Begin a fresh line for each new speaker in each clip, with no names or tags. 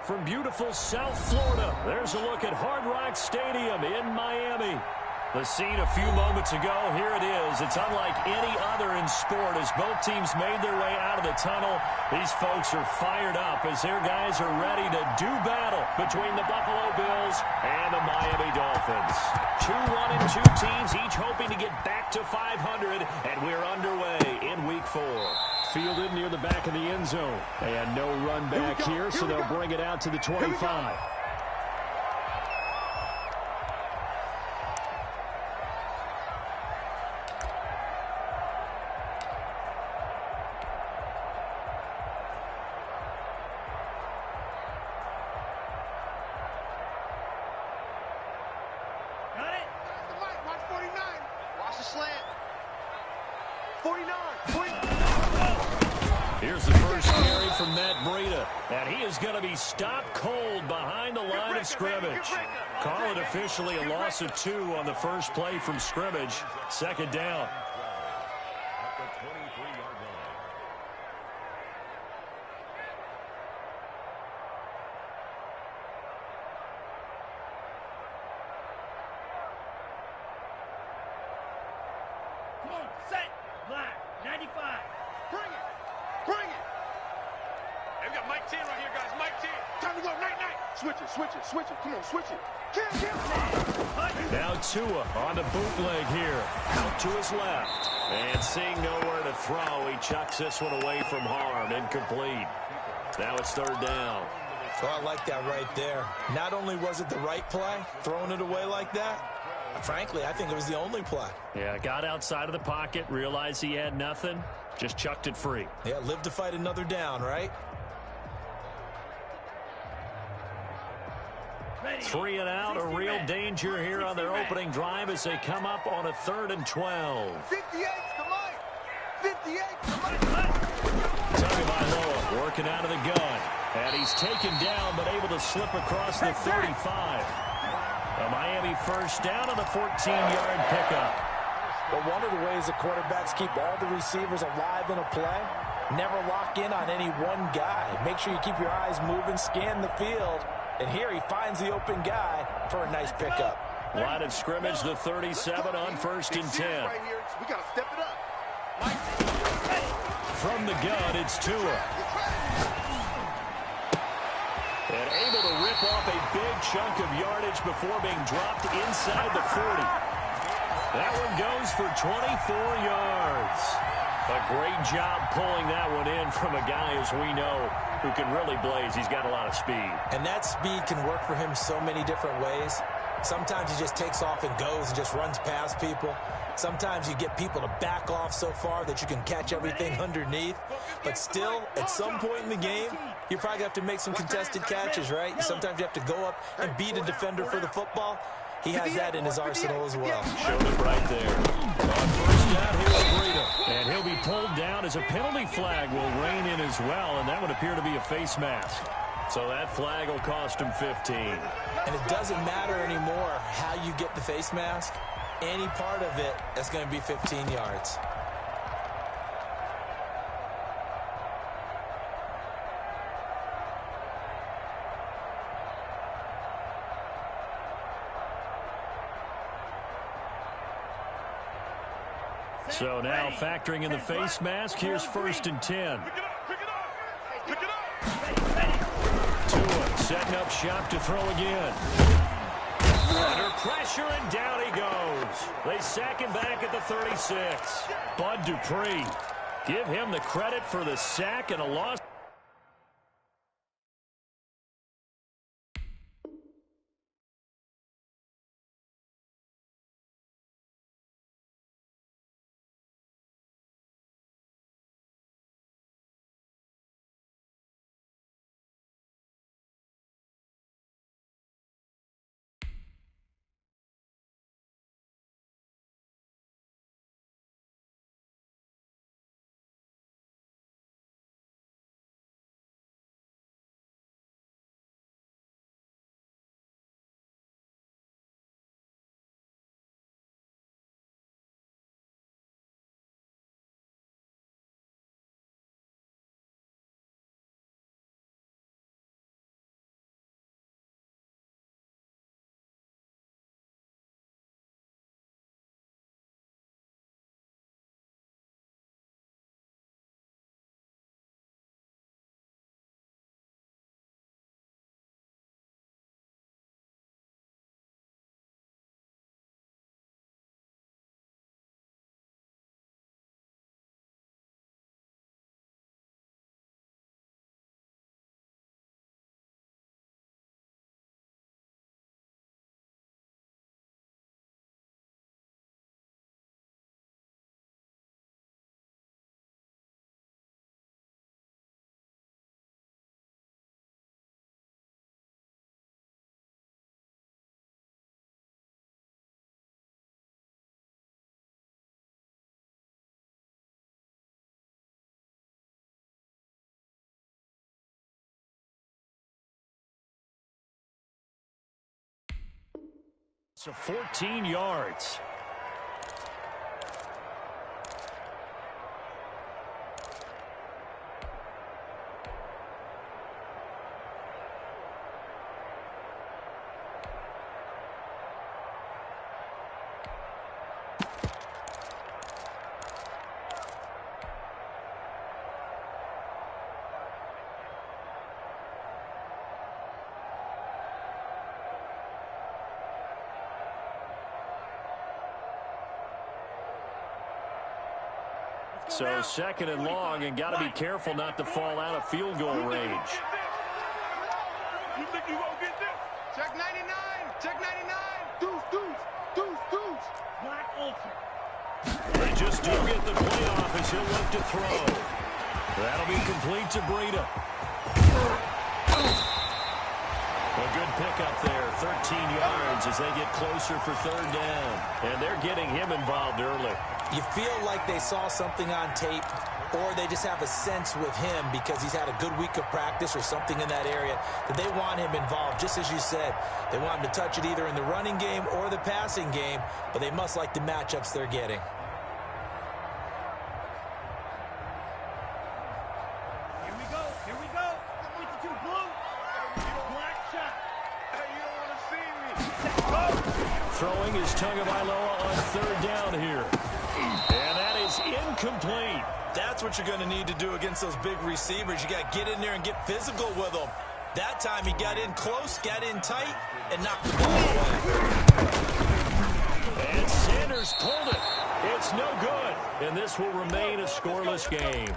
from beautiful South Florida. There's a look at Hard Rock Stadium in Miami. The scene a few moments ago, here it is. It's unlike any other in sport as both teams made their way out of the tunnel. These folks are fired up as their guys are ready to do battle between the Buffalo Bills and the Miami Dolphins. 2-1-2 teams, each hoping to get back to 500, and we're underway in Week 4. Fielded near the back of the end zone. And no run back here, so they'll bring it out to the 25. Here's the first carry from Matt Breida, and he is going to be stopped cold behind the line of scrimmage. Call it officially a loss of 2 on the first play from scrimmage. Second down.
Come on, set, black, 95.
Bring it. Bring it. Hey, we got Mike 10 right here, guys. Mike 10. Time to go. Night. Switch it. Come on, switch it.
Now Tua on the bootleg here. Out to his left. And seeing nowhere to throw, he chucks this one away from harm. Incomplete. Now it's third down.
So I like that right there. Not only was it the right play, throwing it away like that, frankly, I think it was the only play.
Yeah, got outside of the pocket, realized he had nothing, just chucked it free.
Yeah, live to fight another down, right?
3 and out, a real danger here on their opening drive as they come up on a 3rd and 12.
58 to Mike. 58 to Mike.
Tagovailoa working out of the gun. And he's taken down but able to slip across the 35. A Miami first down on the 14-yard pickup.
But one of the ways the quarterbacks keep all the receivers alive in a play, never lock in on any one guy. Make sure you keep your eyes moving, scan the field. And here he finds the open guy for a nice pickup.
Line of scrimmage, the 37 on 1st and 10.
Right here. We got to step it up.
From the gun, it's Tua. And able to rip off a big chunk of yardage before being dropped inside the 40. That one goes for 24 yards. A great job pulling that one in from a guy, as we know, who can really blaze. He's got a lot of speed.
And that speed can work for him so many different ways. Sometimes he just takes off and goes and just runs past people. Sometimes you get people to back off so far that you can catch everything underneath. But still, at some point in the game, you probably have to make some contested catches, right? Sometimes you have to go up and beat a defender for the football. He has that in his arsenal as well.
Showed it right there. On first down, here's Breida. And he'll be pulled down as a penalty flag will rein in as well, and that would appear to be a face mask. So that flag will cost him 15.
And it doesn't matter anymore how you get the face mask. Any part of it, that's going to be 15 yards.
So now factoring in the face mask, here's 1st and 10. Tua setting up shop to throw again. Under pressure, and down he goes. They sack him back at the 36. Bud Dupree, give him the credit for the sack and a loss. So 14 yards. So second and long, and got to be careful not to fall out of field goal range.
You think you gonna get this? Check 99. Check 99. Deuce, deuce, deuce, deuce.
Black ultra.
They just do get the playoff as he'll look to throw. That'll be complete to Breida. A good pickup there, 13 yards as they get closer for third down. And they're getting him involved early.
You feel like they saw something on tape, or they just have a sense with him because he's had a good week of practice or something in that area that they want him involved. Just as you said, they want him to touch it either in the running game or the passing game, but they must like the matchups they're getting.
Here we go. Here we go. 52 blue. Black shot.
Hey, you don't want to see me.
Throwing is Tagovailoa on third down here. And that is incomplete.
That's what you're going to need to do against those big receivers. You got to get in there and get physical with them. That time he got in close, got in tight, and knocked the ball away.
And Sanders pulled it. It's no good. And this will remain a scoreless game.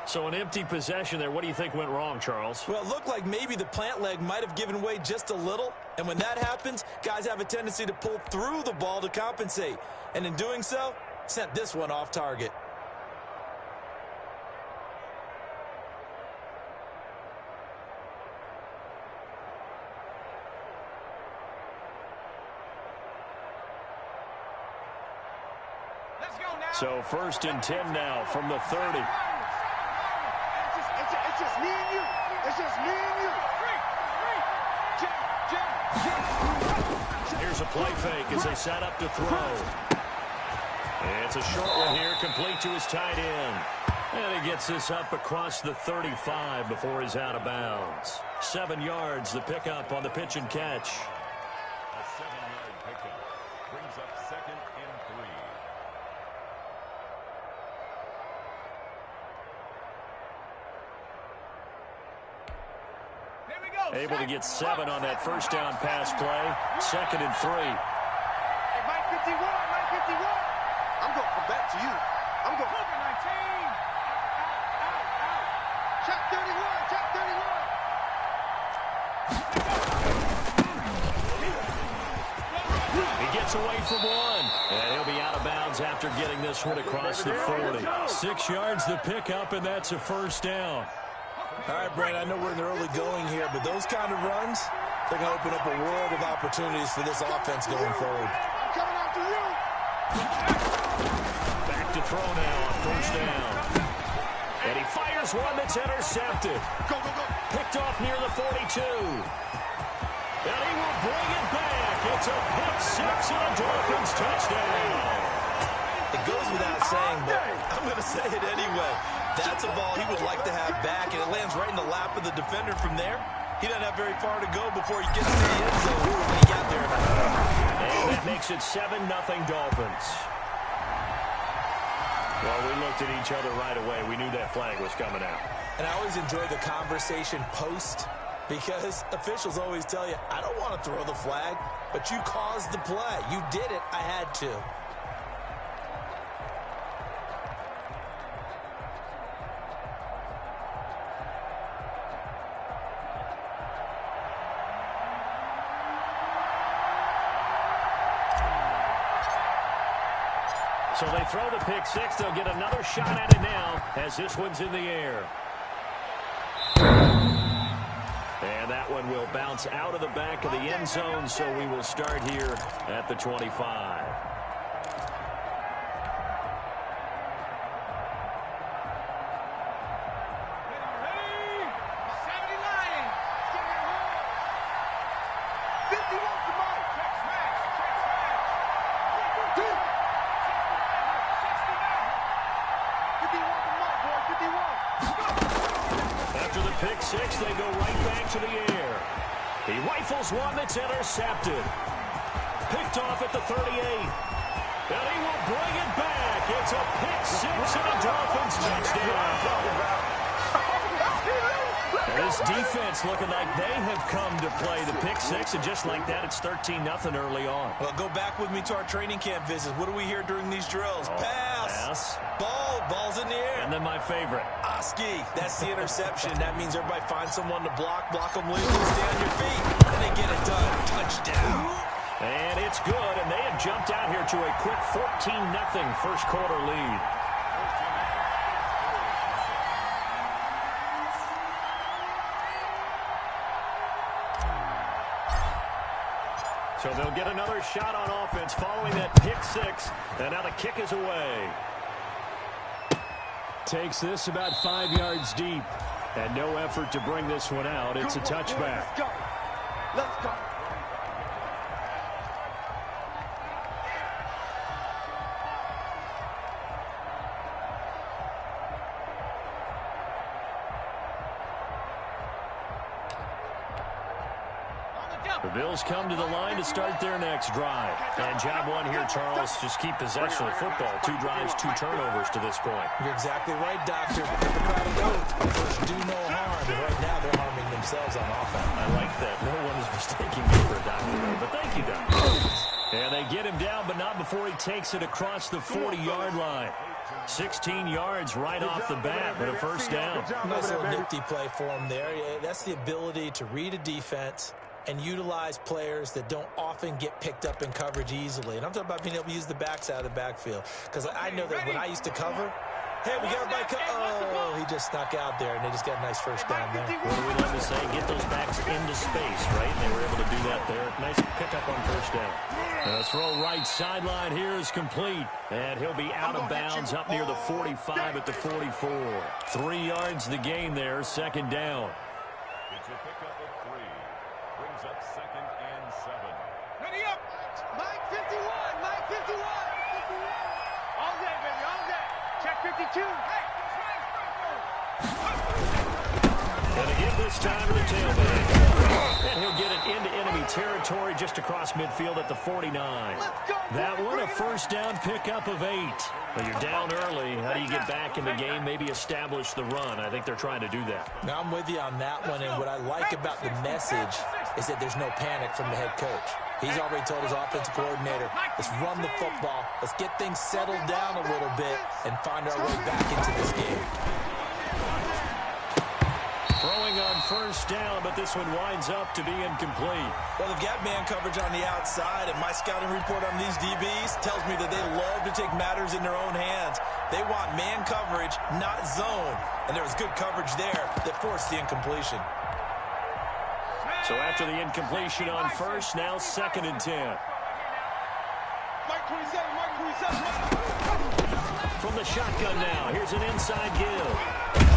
So an empty possession there. What do you think went wrong, Charles?
Well, it looked like maybe the plant leg might have given way just a little. And when that happens, guys have a tendency to pull through the ball to compensate. And in doing so, sent this one off target.
Let's go now.
So first and 10 now from the 30.
It's just me and you. It's just me and you.
Here's a play fake as they set up to throw. It's a short one here, complete to his tight end. And he gets this up across the 35 before he's out of bounds. 7 yards, the pickup on the pitch and catch.
A 7-yard pickup brings up 2nd and 3.
Here we go.
Able to get 7 on that first down pass play. 2nd and 3.
Hey, Mike 51, Mike 51. I'm going to come back to you. I'm going to come 19. Check 31, check 31.
He gets away from one. And he'll be out of bounds after getting this one across the 40. 6 yards the pickup, and that's a first down.
All right, Brent, I know we're in the early going here, but those kind of runs, they're going to open up a world of opportunities for this offense going forward.
I'm coming after you.
Back to throw now on first down. And he fires one that's intercepted.
Go, go, go.
Picked off near the 42. And he will bring it back. It's a pick six and a Dolphins touchdown.
It goes without saying, but I'm going to say it anyway. That's a ball he would like to have back, and it lands right in the lap of the defender from there. He doesn't have very far to go before he gets to the end zone, and he got there.
And that makes it 7-0 Dolphins. Well, we looked at each other right away. We knew that flag was coming out.
And I always enjoy the conversation post, because officials always tell you, I don't want to throw the flag, but you caused the play. You did it. I had to.
So they throw the pick six. They'll get another shot at it now as this one's in the air. And that one will bounce out of the back of the end zone, so we will start here at the 25. pick six, they go right back to the air. He rifles one that's intercepted. Picked off at the 38. And he will bring it back. It's a pick six and a Dolphins touchdown. And this defense looking like they have come to play the pick six, and just like that, it's 13-0 early on.
Well, go back with me to our training camp visits. What do we hear during these drills? Pass. Ball's in the air.
And then my favorite.
Oski, that's the interception. That means everybody finds someone to block them loose, stay on your feet, and they get it done. Touchdown.
And it's good, and they have jumped out here to a quick 14-0 first quarter lead. So they'll get another shot on offense following that pick six, and now the kick is away. Takes this about 5 yards deep, and no effort to bring this one out. It's a touchback.
Let's go. Let's go.
The Bills come to the line to start their next drive. And job one here, Charles, just keep possession of the football. 2 drives, 2 turnovers to this point.
You're exactly right, Doctor. First, do no harm. And right now, they're harming themselves on offense.
I like that. No one is mistaking me for a doctor, but thank you, Doctor. And they get him down, but not before he takes it across the 40-yard line. 16 yards right off the bat, but a first down.
Nice little nifty play for him there. That's the ability to read a defense and utilize players that don't often get picked up in coverage easily. And I'm talking about being able to use the backs out of the backfield. Because I know that when I used to cover, hey, we got everybody oh, he just snuck out there, and they just got a nice first down there.
What do we love to say? Get those backs into space, right? And they were able to do that there. Nice pickup on first down. The throw right sideline here is complete. And he'll be out of bounds up near the 45 at the 44. 3 yards the gain there, second down.
It's a pickup of 3. Brings up 2nd and 7.
Ready up. Mike 51. Mike 51. All day, baby. All day. Check 52. Hey.
And again this time to the tailback. And he'll get it into enemy territory just across midfield at the 49. That one a first down pickup of 8. Well, you're down early. How do you get back in the game? Maybe establish the run. I think they're trying to do that.
Now, I'm with you on that one, and what I like about the message is that there's no panic from the head coach. He's already told his offensive coordinator, let's run the football, let's get things settled down a little bit, and find our way back into this game.
Throwing on first down, but this one winds up to be incomplete.
Well, they've got man coverage on the outside, and my scouting report on these DBs tells me that they love to take matters in their own hands. They want man coverage, not zone. And there was good coverage there that forced the incompletion.
So after the incompletion on first, now 2nd and 10.
Mike 27. Mike 27.
From the shotgun now, here's an inside give.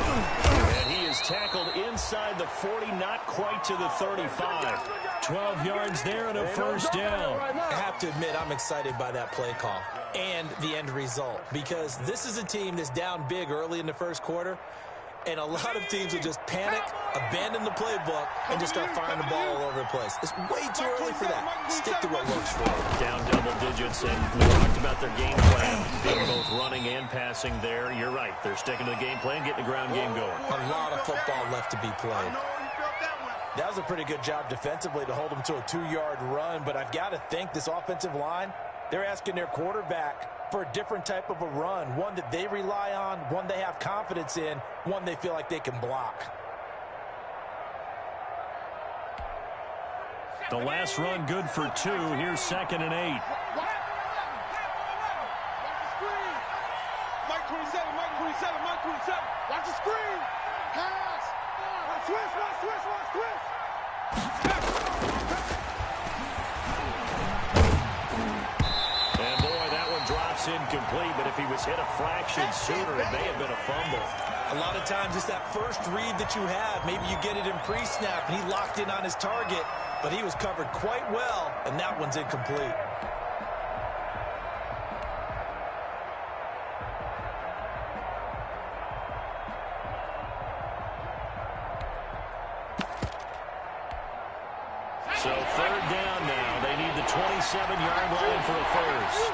And he is tackled inside the 40, not quite to the 35. 12 yards there and a first down.
I have to admit, I'm excited by that play call and the end result, because this is a team that's down big early in the first quarter, and a lot of teams will just panic, abandon the playbook, and just start firing the ball all over the place. It's way too early for that. Stick to what works for them.
Down double digits, and we talked about their game plan, being both running and passing there. You're right. They're sticking to the game plan, getting the ground game going.
A lot of football left to be played. That was a pretty good job defensively to hold them to a 2-yard run, but I've got to think this offensive line, they're asking their quarterback for a different type of a run, one that they rely on, one they have confidence in, one they feel like they can block.
The last run good for 2. Here's 2nd and 8.
Mike 27. Mike 27. Mike 27. Watch the screen. Pass. Watch twist. Watch twist. Watch twist.
And boy, that one drops incomplete, but if he was hit a fraction sooner, it may have been a fumble.
A lot of times it's that first read that you have. Maybe you get it in pre-snap, and he locked in on his target, but he was covered quite well, and that one's incomplete.
third down now. They need the 27-yard line for a first.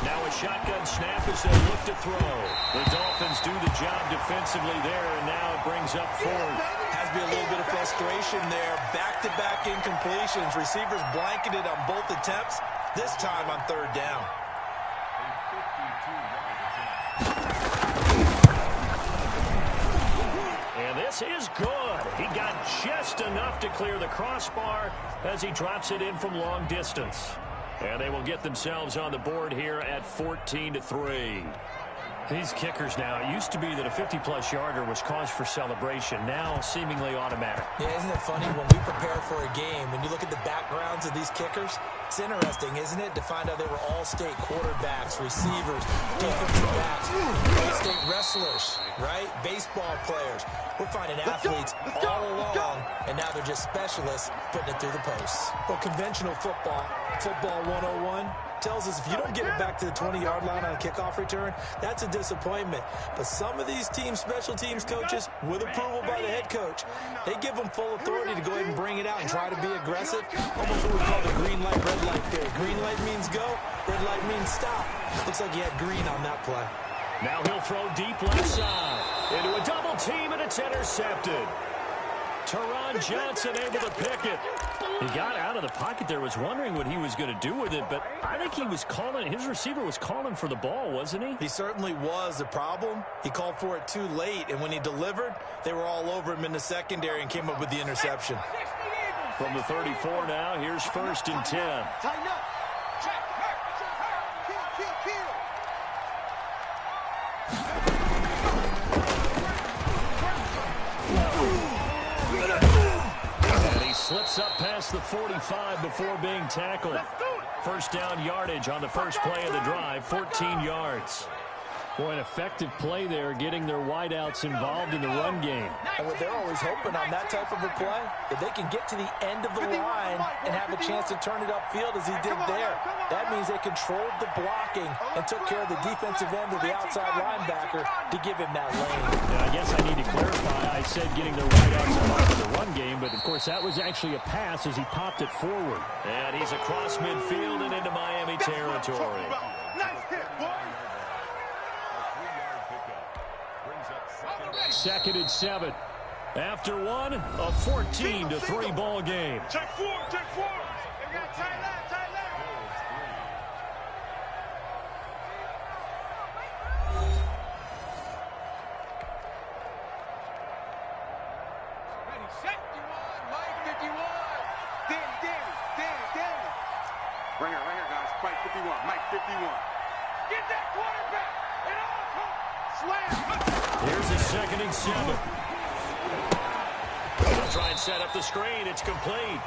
Now a shotgun snap as they look to throw. The Dolphins do the job defensively there, and now it brings up fourth.
Has to be a little bit of frustration there. Back-to-back incompletions. Receivers blanketed on both attempts, this time on third down.
And this is good. He got just enough to clear the crossbar as he drops it in from long distance. And they will get themselves on the board here at 14-3. These kickers now, it used to be that a 50-plus yarder was cause for celebration, now seemingly automatic.
Yeah, isn't it funny when we prepare for a game, when you look at the backgrounds of these kickers, it's interesting, isn't it, to find out they were all-state quarterbacks, receivers, defensive backs, all-state wrestlers, right? Baseball players. We're finding athletes all along, and now they're just specialists putting it through the posts. Well, conventional football 101, tells us if you don't get it back to the 20-yard line on a kickoff return, that's a disappointment. But some of these team special teams coaches, with approval by the head coach, they give them full authority to go ahead and bring it out and try to be aggressive. Almost what we call the green light, red light theory. Green light means go, red light means stop. Looks like he had green on that play.
Now he'll throw deep left side into a double team, and it's intercepted. Teron Johnson able to pick it. He got out of the pocket there, was wondering what he was going to do with it, but I think he was calling, his receiver was calling for the ball, wasn't he?
He certainly was. The problem, he called for it too late, and when he delivered, they were all over him in the secondary and came up with the interception.
From the 34 now, here's 1st and 10.
Tighten up. Check. Kill.
And he slips up past the 45 before being tackled. First down yardage on the first play of the drive, 14 yards. Boy, an effective play there, getting their wideouts involved in the run game.
And what they're always hoping on that type of a play, if they can get to the end of the line and have a chance to turn it upfield as he did there, that means they controlled the blocking and took care of the defensive end of the outside linebacker to give him that lane.
Now, I guess I need to clarify. I said getting their wideouts involved in the run game, but of course that was actually a pass as he popped it forward. And he's across midfield and into Miami territory.
Nice hit, boy.
2nd and 7. After one, a 14-3 ball game.
Check four. We got tight left. Ready, set. 51, Mike 51. Danny. Right here, guys. Mike 51. Mike 51. Get that quarterback. And all slam.
Here's a 2nd and 7. They'll try and set up the screen. It's complete.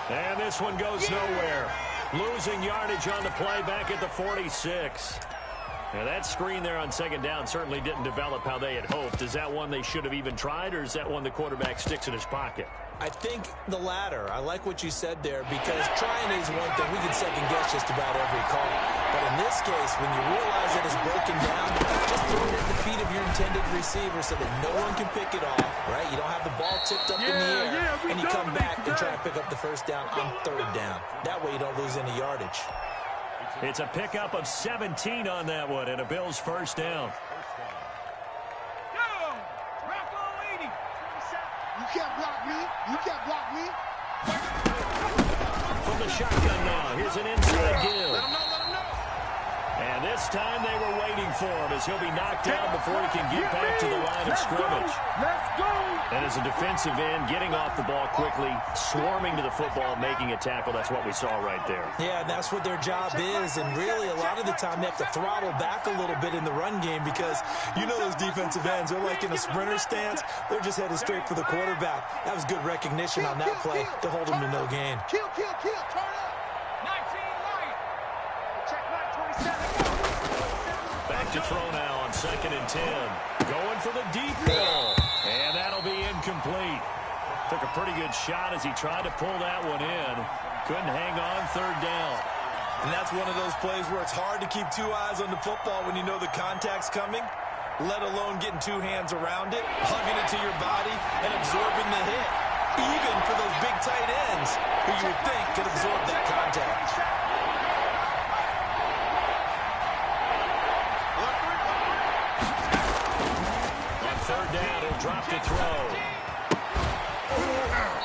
And this one goes nowhere. Losing yardage on the play back at the 46. Now that screen there on 2nd down certainly didn't develop how they had hoped. Is that one they should have even tried, or is that one the quarterback sticks in his pocket?
I think the latter. I like what you said there, because trying is one thing. We can second guess just about every call. But in this case, when you realize that it's broken down, just throw it at the feet of your intended receiver so that no one can pick it off, right? You don't have the ball tipped up in the air, and you come back and try to pick up the first down on 3rd down. That way you don't lose any yardage.
It's a pickup of 17 on that one, and a Bills first down.
You can't block me.
From the shotgun now, here's an inside give.
Let him know.
And this time they were waiting for him as he'll be knocked down before he can get back to the line of scrimmage.
Let's go.
And as a defensive end, getting off the ball quickly, swarming to the football, making a tackle, that's what we saw right there.
Yeah, and that's what their job is, and really a lot of the time they have to throttle back a little bit in the run game, because you know those defensive ends, they're like in a sprinter stance, they're just headed straight for the quarterback. That was good recognition on that play to hold him to no gain.
Kill. Turn up. 19 right. Check right, 27.
Back to throw now on 2nd and 10. Going for the deep ball. And that'll be incomplete. Took a pretty good shot as he tried to pull that one in. Couldn't hang on 3rd down.
And that's one of those plays where it's hard to keep two eyes on the football when you know the contact's coming. let alone getting two hands around it, hugging it to your body, and absorbing the hit. Even for those big tight ends who you would think could absorb that contact.
On third down, he'll drop to throw.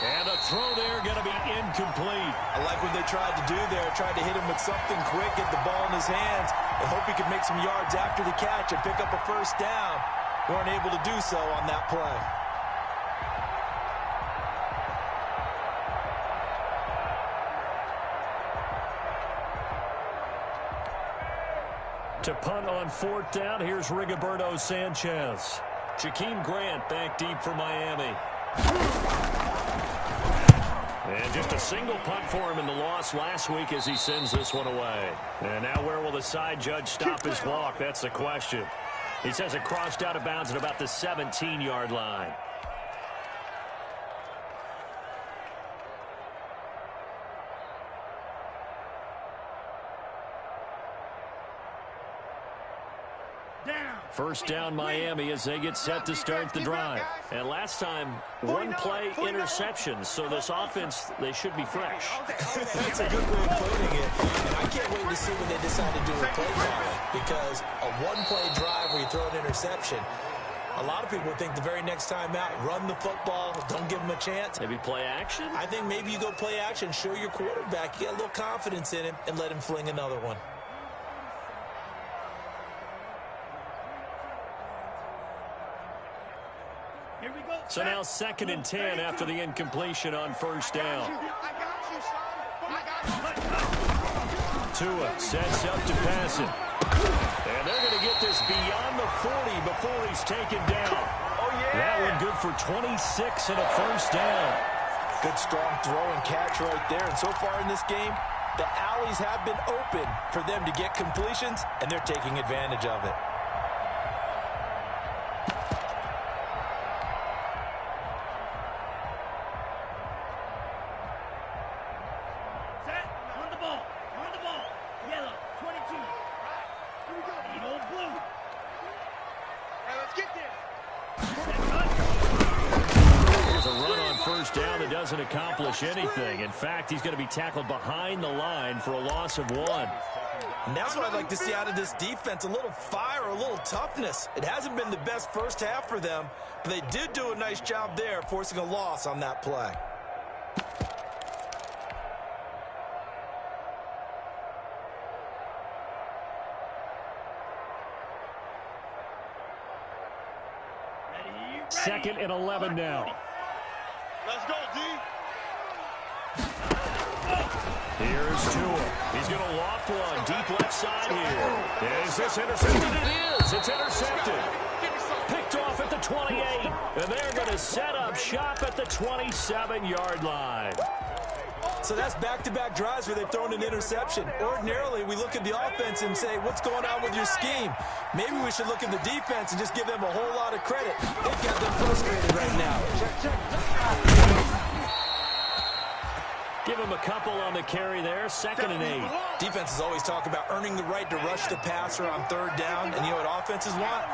And a throw there going to be incomplete.
I like what they tried to do there. Tried to hit him with something quick, get the ball in his hands, and hope he could make some yards after the catch and pick up a first down. Weren't able to do so on that play.
To punt on fourth down, here's Rigoberto Sanchez. Jakeem Grant back deep for Miami. And just a single punt for him in the loss last week as he sends this one away. And now where will the side judge stop his walk? That's the question. He says it crossed out of bounds at about the 17-yard line. First down Miami as they get set to start the drive. And last time, one play interception. So this offense, they should be fresh.
That's a good way of putting it. And I can't wait to see what they decide to do with play calling. Because a one-play drive where you throw an interception, a lot of people think the very next time out, run the football, don't give them a chance.
Maybe play action?
I think maybe you go play action, show your quarterback, you get a little confidence in him, and let him fling another one.
So now 2nd and 10 after the incompletion on first down. Tua sets up to pass it. And they're going to get this beyond the 40 before he's taken down. That one good for 26 and a first down.
Good strong throw and catch right there. And so far in this game, the alleys have been open for them to get completions, and they're taking advantage of it.
Doesn't accomplish anything. In fact, he's going to be tackled behind the line for a loss of 1.
And that's what I'd like to see out of this defense, a little fire, a little toughness. It hasn't been the best first half for them, but they did do a nice job there, forcing a loss on that play.
Second and 11 now.
Let's go, D.
Here's Tua. He's going to loft one deep left side here. Is this intercepted? It is. It's intercepted. Picked off at the 28. And they're going to set up shop at the 27-yard line.
So that's back-to-back drives where they've thrown an interception. Ordinarily, we look at the offense and say, what's going on with your scheme? Maybe we should look at the defense and just give them a whole lot of credit. They've got them frustrated right now.
Give him a couple on the carry there. 2nd and 8.
Defenses always talk about earning the right to rush the passer on third down. And you know what offenses want?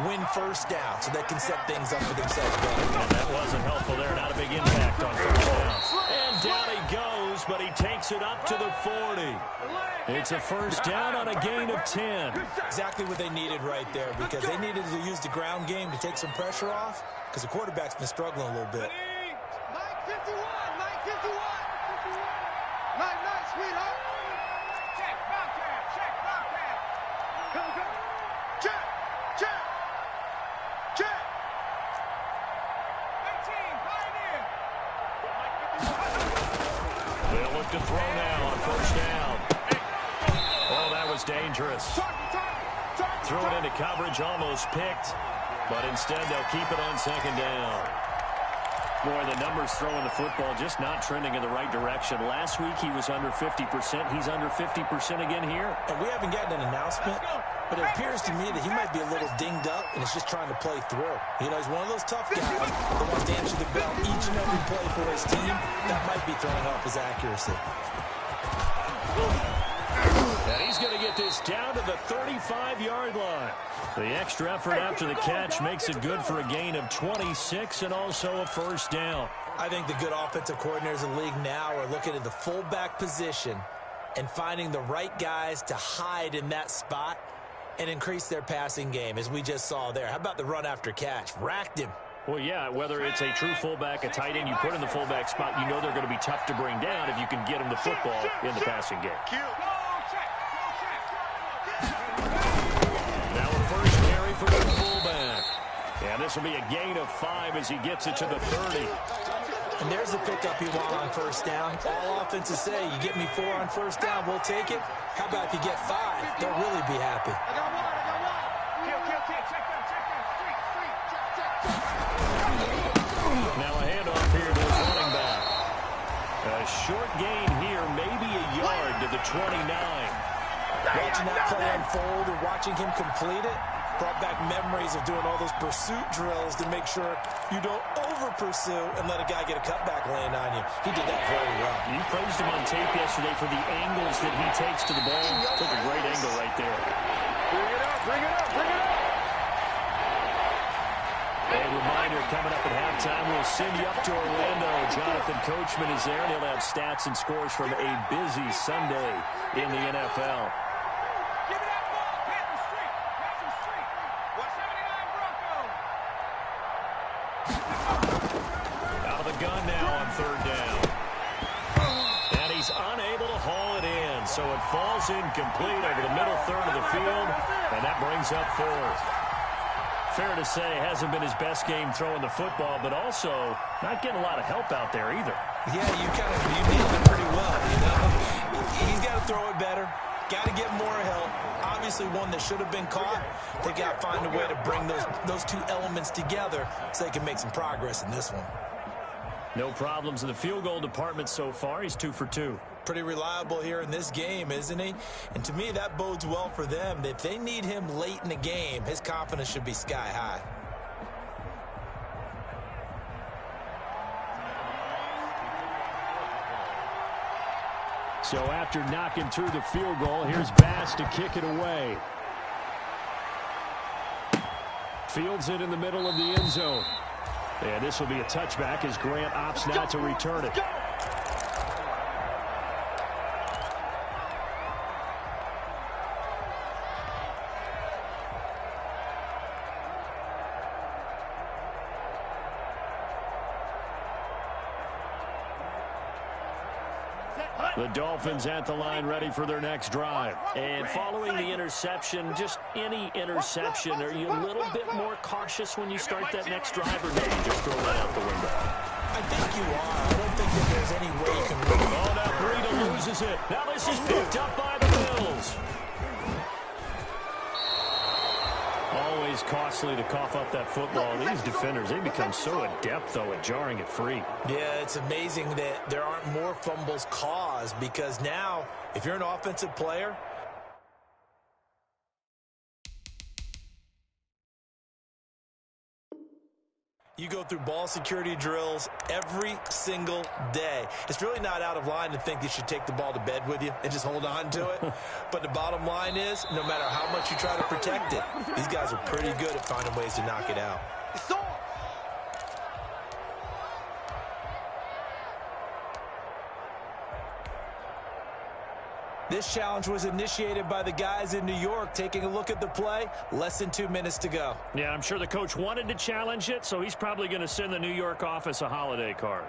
Win first down so they can set things up for themselves better.
And that wasn't helpful there. Not a big impact on first down. And down he goes, but he takes it up to the 40. It's a first down on a gain of 10.
Exactly what they needed right there, because they needed to use the ground game to take some pressure off, because the quarterback's been struggling a little bit.
Mike 51, Mike 51. Nice, sweetheart. Check, Bobcat. Go. Check. 18, Pioneer.
They'll look to throw now on first down. Oh, that was dangerous. Threw it into coverage, almost picked, but instead they'll keep it on 2nd down. Boy, the numbers throwing the football just not trending in the right direction. Last week he was under 50%. He's under 50% again here.
And we haven't gotten an announcement, but it appears to me that he might be a little dinged up and is just trying to play through. You know, he's one of those tough guys that wants to answer the bell each and every play for his team. That might be throwing off his accuracy.
And he's going to get this down to the 35-yard line. The extra effort after the catch makes it good for a gain of 26 and also a first down.
I think the good offensive coordinators in the league now are looking at the fullback position and finding the right guys to hide in that spot and increase their passing game, as we just saw there. How about the run after catch? Racked him.
Well, yeah, whether it's a true fullback, a tight end, you put in the fullback spot, you know they're going to be tough to bring down if you can get them the football in the passing game. Now a first carry for the fullback. And this will be a gain of 5 as he gets it to the 30.
And there's the pickup you want on first down. All offenses say, you get me 4 on first down, we'll take it. How about if you get 5? They'll really be happy.
Now a handoff here to the running back. A short gain here, maybe a yard to the 29.
Watching that play unfold and watching him complete it brought back memories of doing all those pursuit drills to make sure you don't over-pursue and let a guy get a cutback land on you. He did that very well.
You praised him on tape yesterday for the angles that he takes to the ball. Took a great angle right there.
Bring it up, bring it up, bring it up.
A reminder, coming up at halftime, we'll send you up to Orlando. Jonathan Coachman is there, and he'll have stats and scores from a busy Sunday in the NFL.
Give me that ball, Panther Street. Panther Street. 179 Bronco.
Out of the gun now on third down. And he's unable to haul it in, so it falls incomplete over the middle third of the field, and that brings up fourth. Fair to say, hasn't been his best game throwing the football, but also not getting a lot of help out there either.
Yeah, you nailed it pretty well, you know. He's got to throw it better. Got to get more help. Obviously one that should have been caught. They got to find a way to bring those two elements together so they can make some progress in this one.
No problems in the field goal department so far. He's 2 for 2.
Pretty reliable here in this game, isn't he? And to me, that bodes well for them. If they need him late in the game, his confidence should be sky high.
So after knocking through the field goal, here's Bass to kick it away. Fields it in the middle of the end zone. And this will be a touchback as Grant opts not to return it. The Dolphins at the line ready for their next drive. And following the interception, just any interception, are you a little bit more cautious when you start that next drive, or do you just throw that out the window?
I think you are. I don't think that there's any way you can win.
Oh, now Breida loses it. Now this is picked up by the Bills. Always costly to cough up that football. These defenders, they become so adept, though, at jarring it free.
Yeah, it's amazing that there aren't more fumbles caused, because now, if you're an offensive player, you go through ball security drills every single day. It's really not out of line to think you should take the ball to bed with you and just hold on to it. But the bottom line is, no matter how much you try to protect it, these guys are pretty good at finding ways to knock it out.
It's on.
This challenge was initiated by the guys in New York. Taking a look at the play, less than 2 minutes to go.
Yeah, I'm sure the coach wanted to challenge it, so he's probably going to send the New York office a holiday card.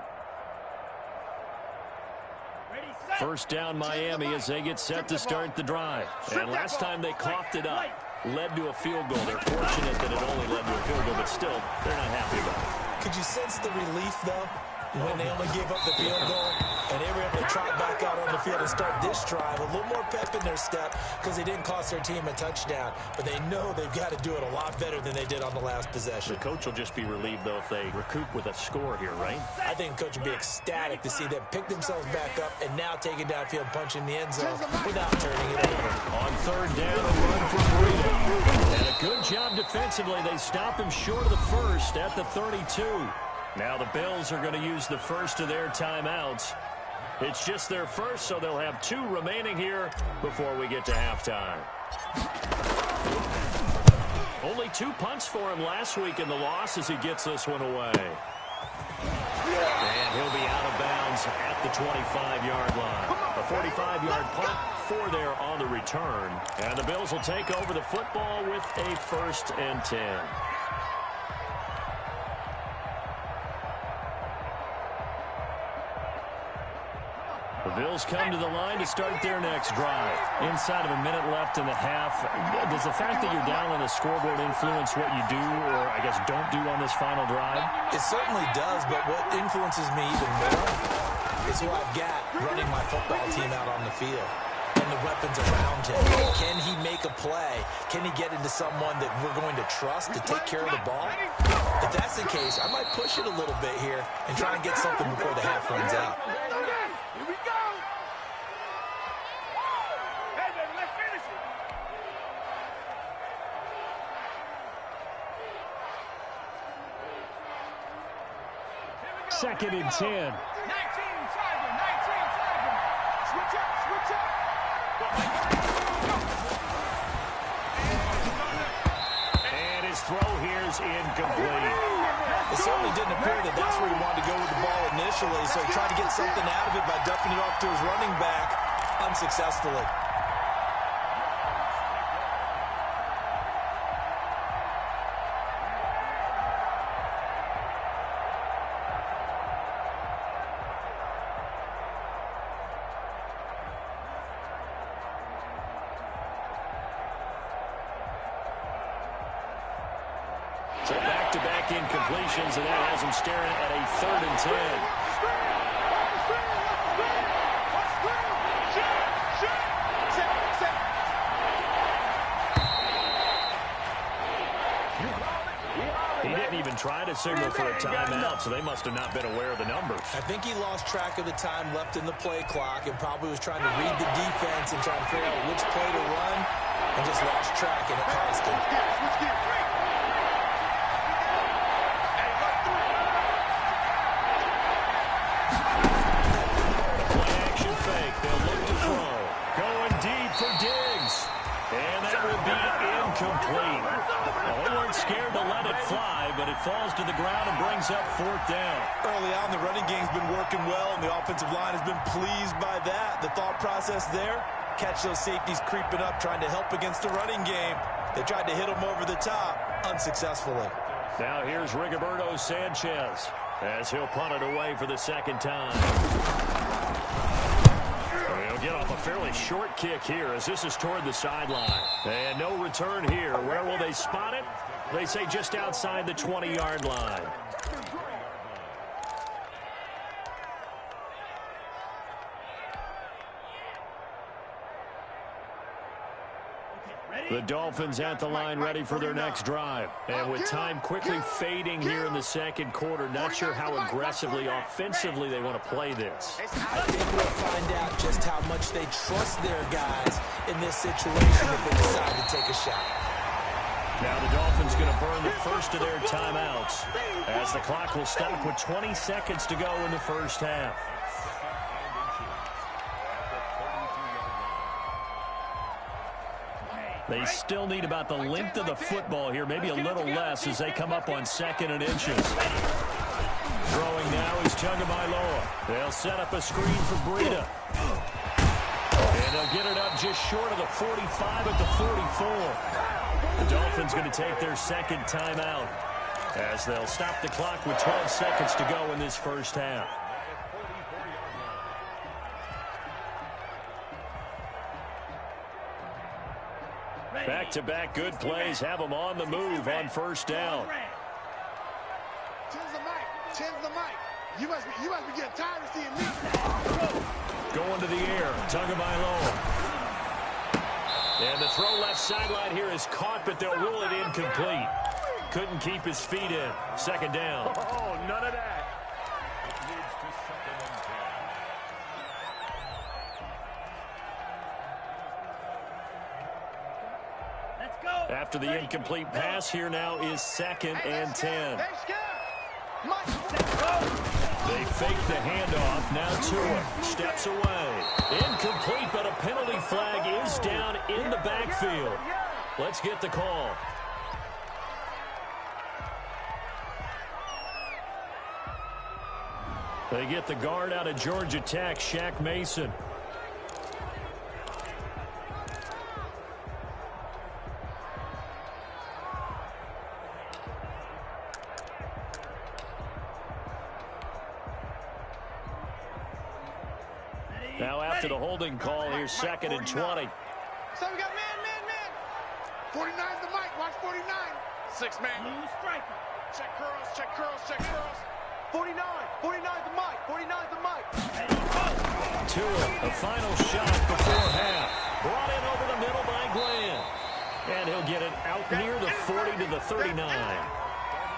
First down Miami as they get set to start the drive. And last time they coughed it up, led to a field goal. They're fortunate that it only led to a field goal, but still, they're not happy about it.
Could you sense the relief, though, when they only gave up the field goal and they were able to trot back out on the field and start this drive? A little more pep in their step because they didn't cost their team a touchdown, but they know they've got to do it a lot better than they did on the last possession.
The coach will just be relieved, though, if they recoup with a score here, right?
I think the coach will be ecstatic to see them pick themselves back up and now take it downfield, punch in the end zone without turning it over.
On third down, a run for Breida. And a good job defensively. They stop him short of the first at the 32. Now the Bills are going to use the first of their timeouts. It's just their first, so they'll have 2 remaining here before we get to halftime. Only 2 punts for him last week in the loss as he gets this one away. And he'll be out of bounds at the 25-yard line. A 45-yard punt for there on the return. And the Bills will take over the football with a 1st and 10. The Bills come to the line to start their next drive. Inside of a minute left in the half, does the fact that you're down on the scoreboard influence what you do, or I guess don't do on this final drive?
It certainly does, but what influences me even more is who I've got running my football team out on the field and the weapons around him. Can he make a play? Can he get into someone that we're going to trust to take care of the ball? If that's the case, I might push it a little bit here and try and get something before the half runs out.
Here we go. Hey, baby, let's finish it.
Second and 10.
19 Tiger, 19 Tiger. Switch up, switch up.
And his throw here is incomplete.
It certainly didn't appear that that's where he wanted to go with the ball initially, so he tried to get something out of it by dumping it off to his running back unsuccessfully.
So back-to-back incompletions, and that has him staring at a 3rd and 10. He didn't even try to signal for a timeout, so they must have not been aware of the numbers.
I think he lost track of the time left in the play clock and probably was trying to read the defense and trying to figure out which play to run and just lost track, and it cost him.
Play-action fake. They'll look to throw. Going deep for Diggs. And that will be incomplete. Well, they weren't scared to let it fly, but it falls to the ground and brings up 4th down.
Early on, the running game's been working well, and the offensive line has been pleased by that. The thought process there, catch those safeties creeping up, trying to help against the running game. They tried to hit them over the top, unsuccessfully.
Now here's Rigoberto Sanchez as he'll punt it away for the 2nd time. He'll get off a fairly short kick here as this is toward the sideline. And no return here. Where will they spot it? They say just outside the 20-yard line. The Dolphins at the line ready for their next drive. And with time quickly fading here in the 2nd quarter, not sure how aggressively, offensively they want to play this.
I think we'll find out just how much they trust their guys in this situation if they decide to take a shot.
Now the Dolphins going to burn the first of their timeouts as the clock will stop with 20 seconds to go in the first half. They still need about the length of the football here, maybe a little less as they come up on 2nd and inches. Throwing now is Tagovailoa. They'll set up a screen for Breida. And they'll get it up just short of the 45 at the 44. The Dolphins going to take their 2nd timeout as they'll stop the clock with 12 seconds to go in this first half. Back-to-back good plays have them on the move on 1st down.
Tens the mic. Tens the mic. You must be getting tired of seeing me.
Going to the air. Tagovailoa. And the throw left sideline here is caught, but they'll rule it incomplete. Couldn't keep his feet in. 2nd down.
Oh, none of that.
It leads to 2nd and 10.
Let's go.
After the incomplete pass, here now is 2nd and 10.
Hey, Scott. Mike.
Let's go.
They fake the handoff. Now Tua steps away. Incomplete, but a penalty flag is down in the backfield. Let's get the call. They get the guard out of Georgia Tech, Shaq Mason. Now after the holding call, here's 2nd and 20.
So we got man. 49's the mic. Watch 49. 6 man.
Blue striker.
Check curls. 49. 49's the mic. 49's the mic.
Tua, a final shot before half. Brought in over the middle by Glenn. And he'll get it out near the 40 to the 39.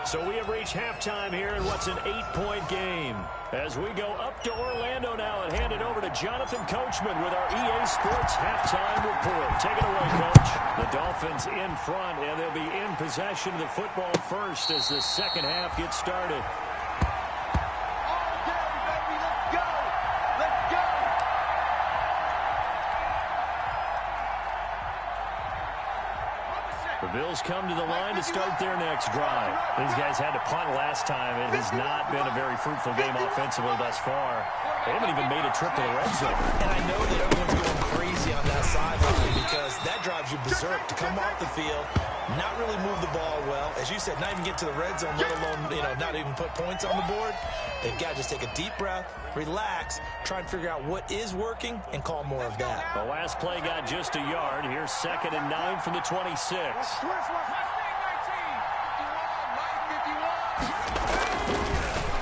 So we have reached halftime here in what's an 8-point game. As we go up to Orlando now and hand it over to Jonathan Coachman with our EA Sports halftime report. Take it away, Coach. The Dolphins in front, and they'll be in possession of the football first as the second half gets started. The Bills come to the line to start their next drive. These guys had to punt last time. It has not been a very fruitful game offensively thus far. They haven't even made a trip to the red zone.
And I know that everyone's going crazy on that sideline because that drives you berserk to come off the field, not really move the ball well. As you said, not even get to the red zone, let alone, not even put points on the board. They've got to just take a deep breath, relax, try and figure out what is working, and call more of that.
The last play got just a yard. Here's 2nd and 9 from the 26.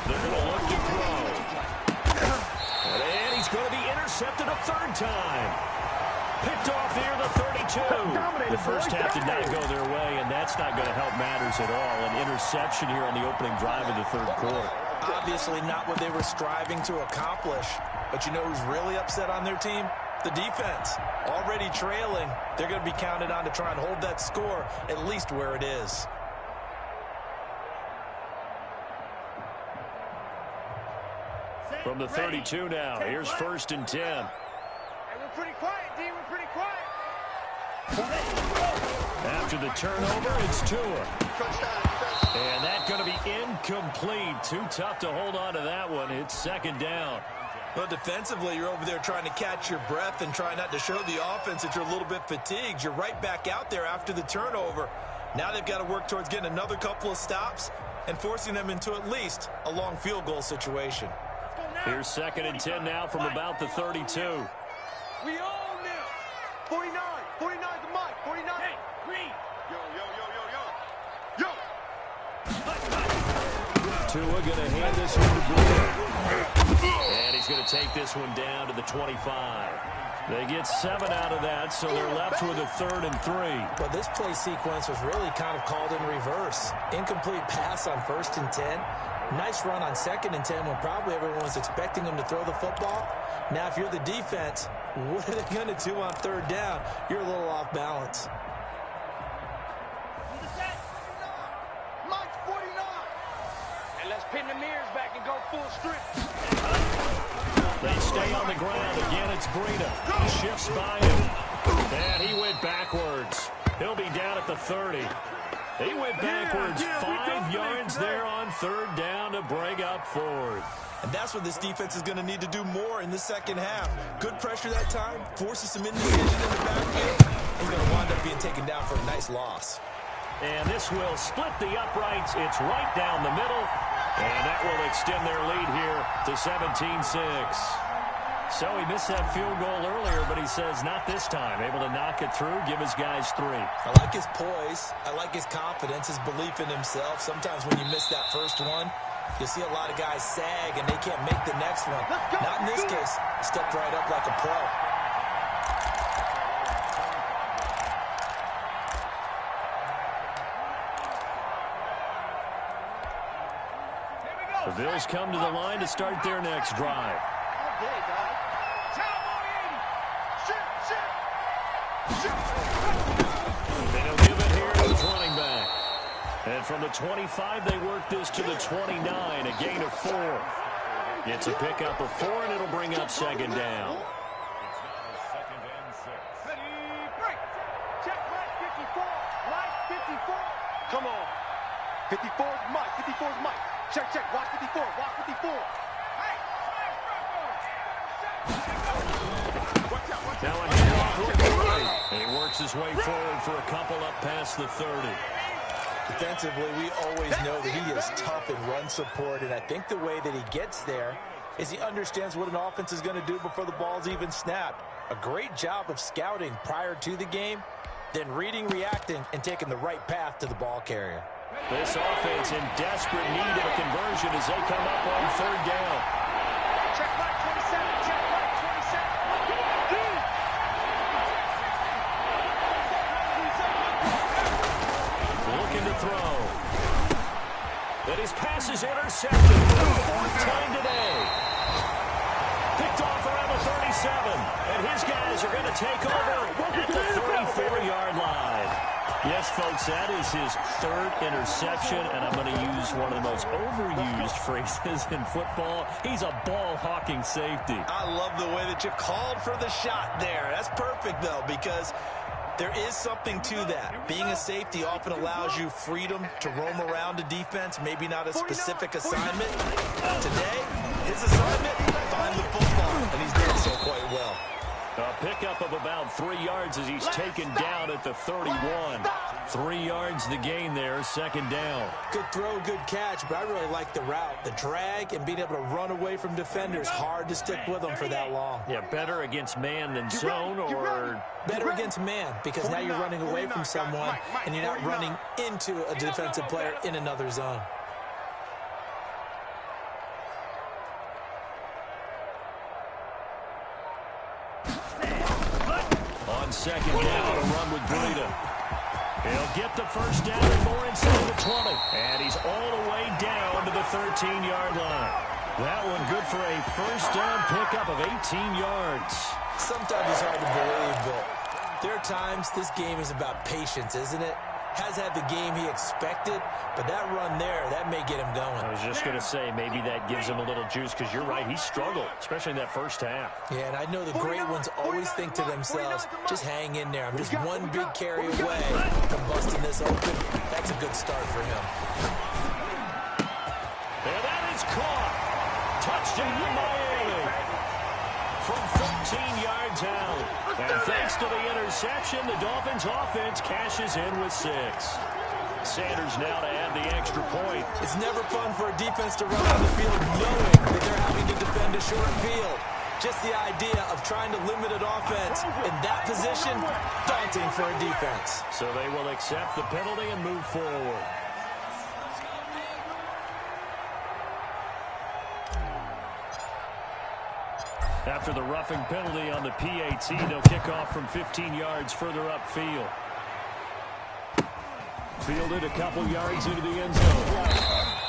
They're going to look to throw. And he's going to be intercepted a third time. Picked off near the 32. The first half did not go their way, and that's not going to help matters at all. An interception here on the opening drive of the third quarter.
Obviously not what they were striving to accomplish. But you know who's really upset on their team? The defense. Already trailing. They're going to be counted on to try and hold that score at least where it is.
From the 32 now, here's 1st and 10.
Hey, we're pretty quiet, D. We're pretty quiet.
After the turnover, it's Tua. And that's going to be incomplete. Too tough to hold on to that one. It's 2nd down.
Well, defensively, you're over there trying to catch your breath and try not to show the offense that you're a little bit fatigued. You're right back out there after the turnover. Now they've got to work towards getting another couple of stops and forcing them into at least a long field goal situation.
Here's 2nd and 10 now from about the 32.
We own them. 49. 49's the mic. 49.
Hey, Green.
Yo.
Tua going to hand this one to Breida. And he's going to take this one down to the 25. They get 7 out of that, so they're left with a 3rd and 3.
Well, this play sequence was really kind of called in reverse. Incomplete pass on 1st and 10. Nice run on 2nd and 10 when probably everyone was expecting them to throw the football. Now, if you're the defense, what are they going to do on 3rd down? You're a little off balance.
Mike's 49. And let's pin the mirrors back and go full strip.
They stay on the ground. Again, it's Breida. Shifts by him. And he went backwards. He'll be down at the 30. He went backwards 5 yards there on 3rd down to bring up 4th.
And that's what this defense is going to need to do more in the second half. Good pressure that time, forces some indecision in the backfield. He's going to wind up being taken down for a nice loss.
And this will split the uprights. It's right down the middle. And that will extend their lead here to 17-6. So he missed that field goal earlier, but he says not this time. Able to knock it through, give his guys 3.
I like his poise. I like his confidence, his belief in himself. Sometimes when you miss that first one, you see a lot of guys sag and they can't make the next one. Not in this case. He stepped right up like a pro.
The Bills come to the line to start their next drive. And he'll give it here to his running back. And from the 25, they work this to the 29, a gain of 4. It's a pickup of 4, and it'll bring up second down.
It's now 2nd and 6.
Ready, break. Check right 54. Right 54.
Come on. 54 is Mike. 54 is Mike. Check, check. Watch 54. Watch 54.
Hey, smash
Watch out. Watch
Now
out.
a handoff to the right. And he works his way forward for a couple up past the 30.
Defensively, we always know that he is tough in run support, and I think the way that he gets there is he understands what an offense is going to do before the ball's even snapped. A great job of scouting prior to the game, then reading, reacting, and taking the right path to the ball carrier.
This offense in desperate need of a conversion as they come up on third down.
Check right 27. Check right 27.
Looking to throw. But his pass is intercepted for the 4th time today. Picked off around the 37. And his guys are going to take over at the 34-yard line. Yes, folks, that is his 3rd interception, and I'm going to use one of the most overused phrases in football. He's a ball-hawking safety.
I love the way that you called for the shot there. That's perfect, though, because there is something to that. Being a safety often allows you freedom to roam around a defense, maybe not a specific assignment. Today, his assignment, find the football, and he's done so quite well.
A pickup of about 3 yards as he's taken down at the 31. 3 yards the gain there, second down.
Good throw, good catch, but I really like the route. The drag and being able to run away from defenders. Hard to stick with them for that long.
Yeah, better against man than zone, or
Better against man, because now you're running away from someone and you're not running into a defensive player in another zone.
on second down to run with Breida. He'll get the first down and more inside the 20. And he's all the way down to the 13-yard line. That one good for a first down pickup of 18 yards.
Sometimes it's hard to believe, but there are times this game is about patience, isn't it? Has had the game he expected, but that run there, that may get him going.
I was just going to say, maybe that gives him a little juice, because you're right, he struggled, especially in that first half.
Yeah, and I know the great ones always think to themselves, just hang in there. I'm just one big carry away from busting this open. That's a good start for him.
And that is caught. Touchdown, Miami. From 13 yards out. And thanks to the interception, the Dolphins offense cashes in with 6. Sanders now to add the extra point.
It's never fun for a defense to run on the field knowing that they're having to defend a short field. Just the idea of trying to limit an offense in that position, daunting for a defense.
So they will accept the penalty and move forward. After the roughing penalty on the PAT, they'll kick off from 15 yards further upfield. Fielded a couple yards into the end zone.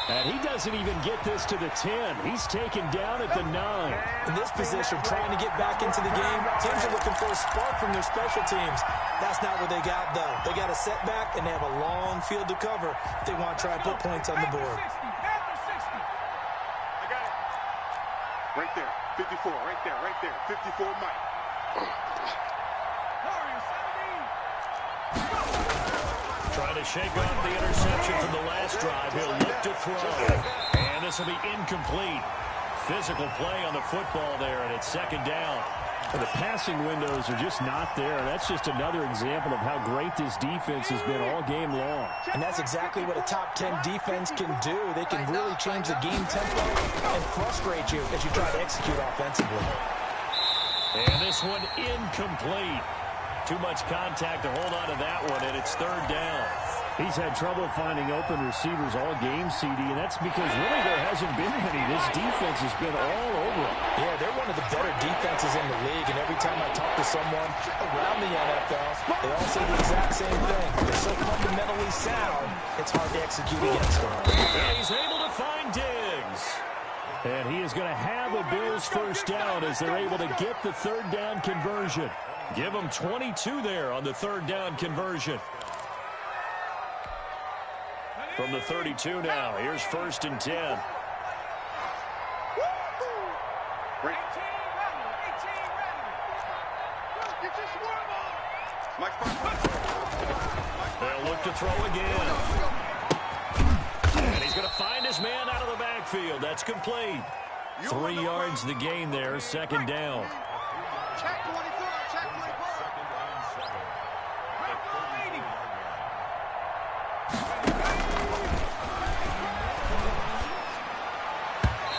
And he doesn't even get this to the 10. He's taken down at the 9.
In this position, trying to get back into the game, teams are looking for a spark from their special teams. That's not what they got, though. They got a setback, and they have a long field to cover if they want to try and put points on the board.
I got it. Right there. 54, right there. 54, Mike.
Trying to shake off the interception from the last drive. He'll look to throw. And this will be incomplete. Physical play on the football there, and it's second down. The passing windows are just not there. That's just another example of how great this defense has been all game long.
And that's exactly what a top 10 defense can do. They can really change the game tempo and frustrate you as you try to execute offensively.
And this one incomplete. Too much contact to hold on to that one, and it's third down. He's had trouble finding open receivers all game, CD, and that's because really there hasn't been any. This defense has been all over him.
Yeah, they're one of the better defenses in the league, and every time I talk to someone around the NFL, they all say the exact same thing. They're so fundamentally sound, it's hard to execute against them.
And he's able to find Diggs. And he is going to have a Bills first down as they're able to get the third down conversion. Give them 22 there on the third down conversion. From the 32 now, here's 1st and 10.
Get your swerve on. Mike
They'll look to throw again. And he's going to find his man out of the backfield. That's complete. 3 yards the gain there, second down.
Check 24, check 24.
Second and 7.
Red ball, 80.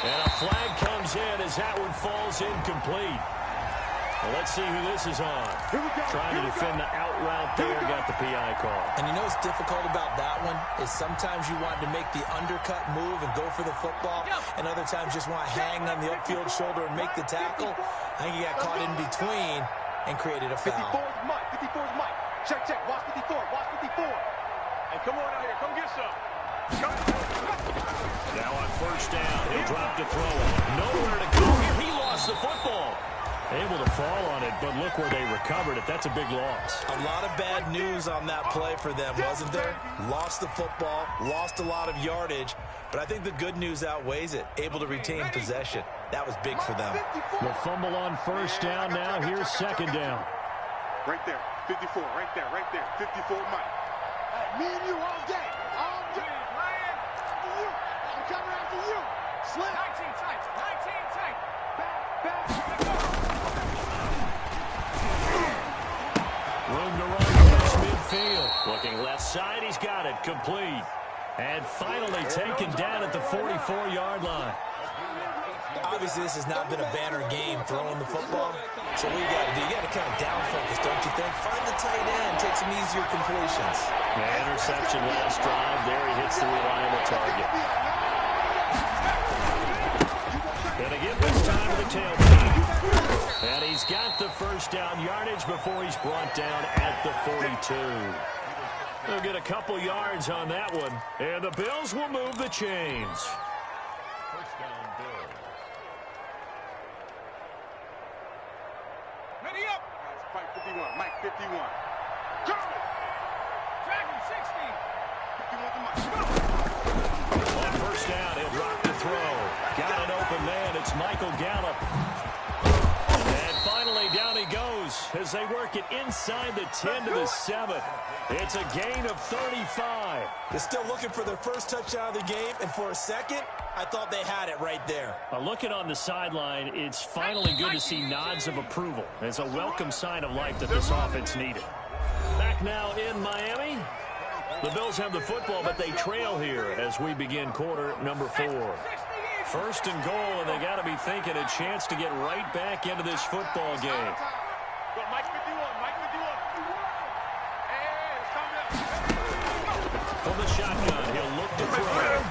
And a flag comes in as that one falls incomplete. Well, let's see who this is on. Trying to defend the out route there, got the PI call.
And you know what's difficult about that one is sometimes you want to make the undercut move and go for the football, and other times just want to hang on the upfield shoulder and make the tackle. I think he got caught in between and created a foul.
54 is Mike. 54 is Mike. Check, check. Watch 54. Watch 54. Hey, come on out here. Come get some.
Now on first down, he'll drop to throw it. Nowhere to go here. He lost the football. Able to fall on it, but look where they recovered it. That's a big loss.
A lot of bad news on that play for them, wasn't there? Lost the football, lost a lot of yardage, but I think the good news outweighs it. Able to retain possession. That was big for them.
The fumble on first down now. Here's second down.
Right there. 54. Right there. Right there. 54 Mike. Hey, me and you all day. All day. After you. I'm coming after you. Slip.
19 tight. 19 tight.
Back.
Room to run across midfield. Looking left side, he's got it. Complete. And finally taken down at the 44-yard line.
Obviously, this has not been a banner game throwing the football. So what you got to do, you got to kind of down focus, don't you think? Find the tight end, take some easier completions.
The interception last drive. There he hits the reliable target. And again, this time to the tailback. And he's got the first down yardage before he's brought down at the 42. They'll get a couple yards on that one. And the Bills will move the chains.
First down, Bill.
Ready up.
Mike 51. Mike 51. Charlie.
Dragon 60.
51 to Mike.
On first down, he'll drop the throw. Got an open man. It's Michael Gallup. And finally, down he goes as they work it inside the 10 to the 7. It's a gain of 35.
They're still looking for their first touchdown of the game, and for a second, I thought they had it right there.
Looking on the sideline, it's finally good to see nods of approval. It's a welcome sign of life that this offense needed. Back now in Miami. The Bills have the football, but they trail here as we begin quarter number 4. First and goal, and they got to be thinking a chance to get right back into this football game.
Go, Mike 51. Mike 51. Hey, it's coming up.
From the shotgun, he'll look to throw.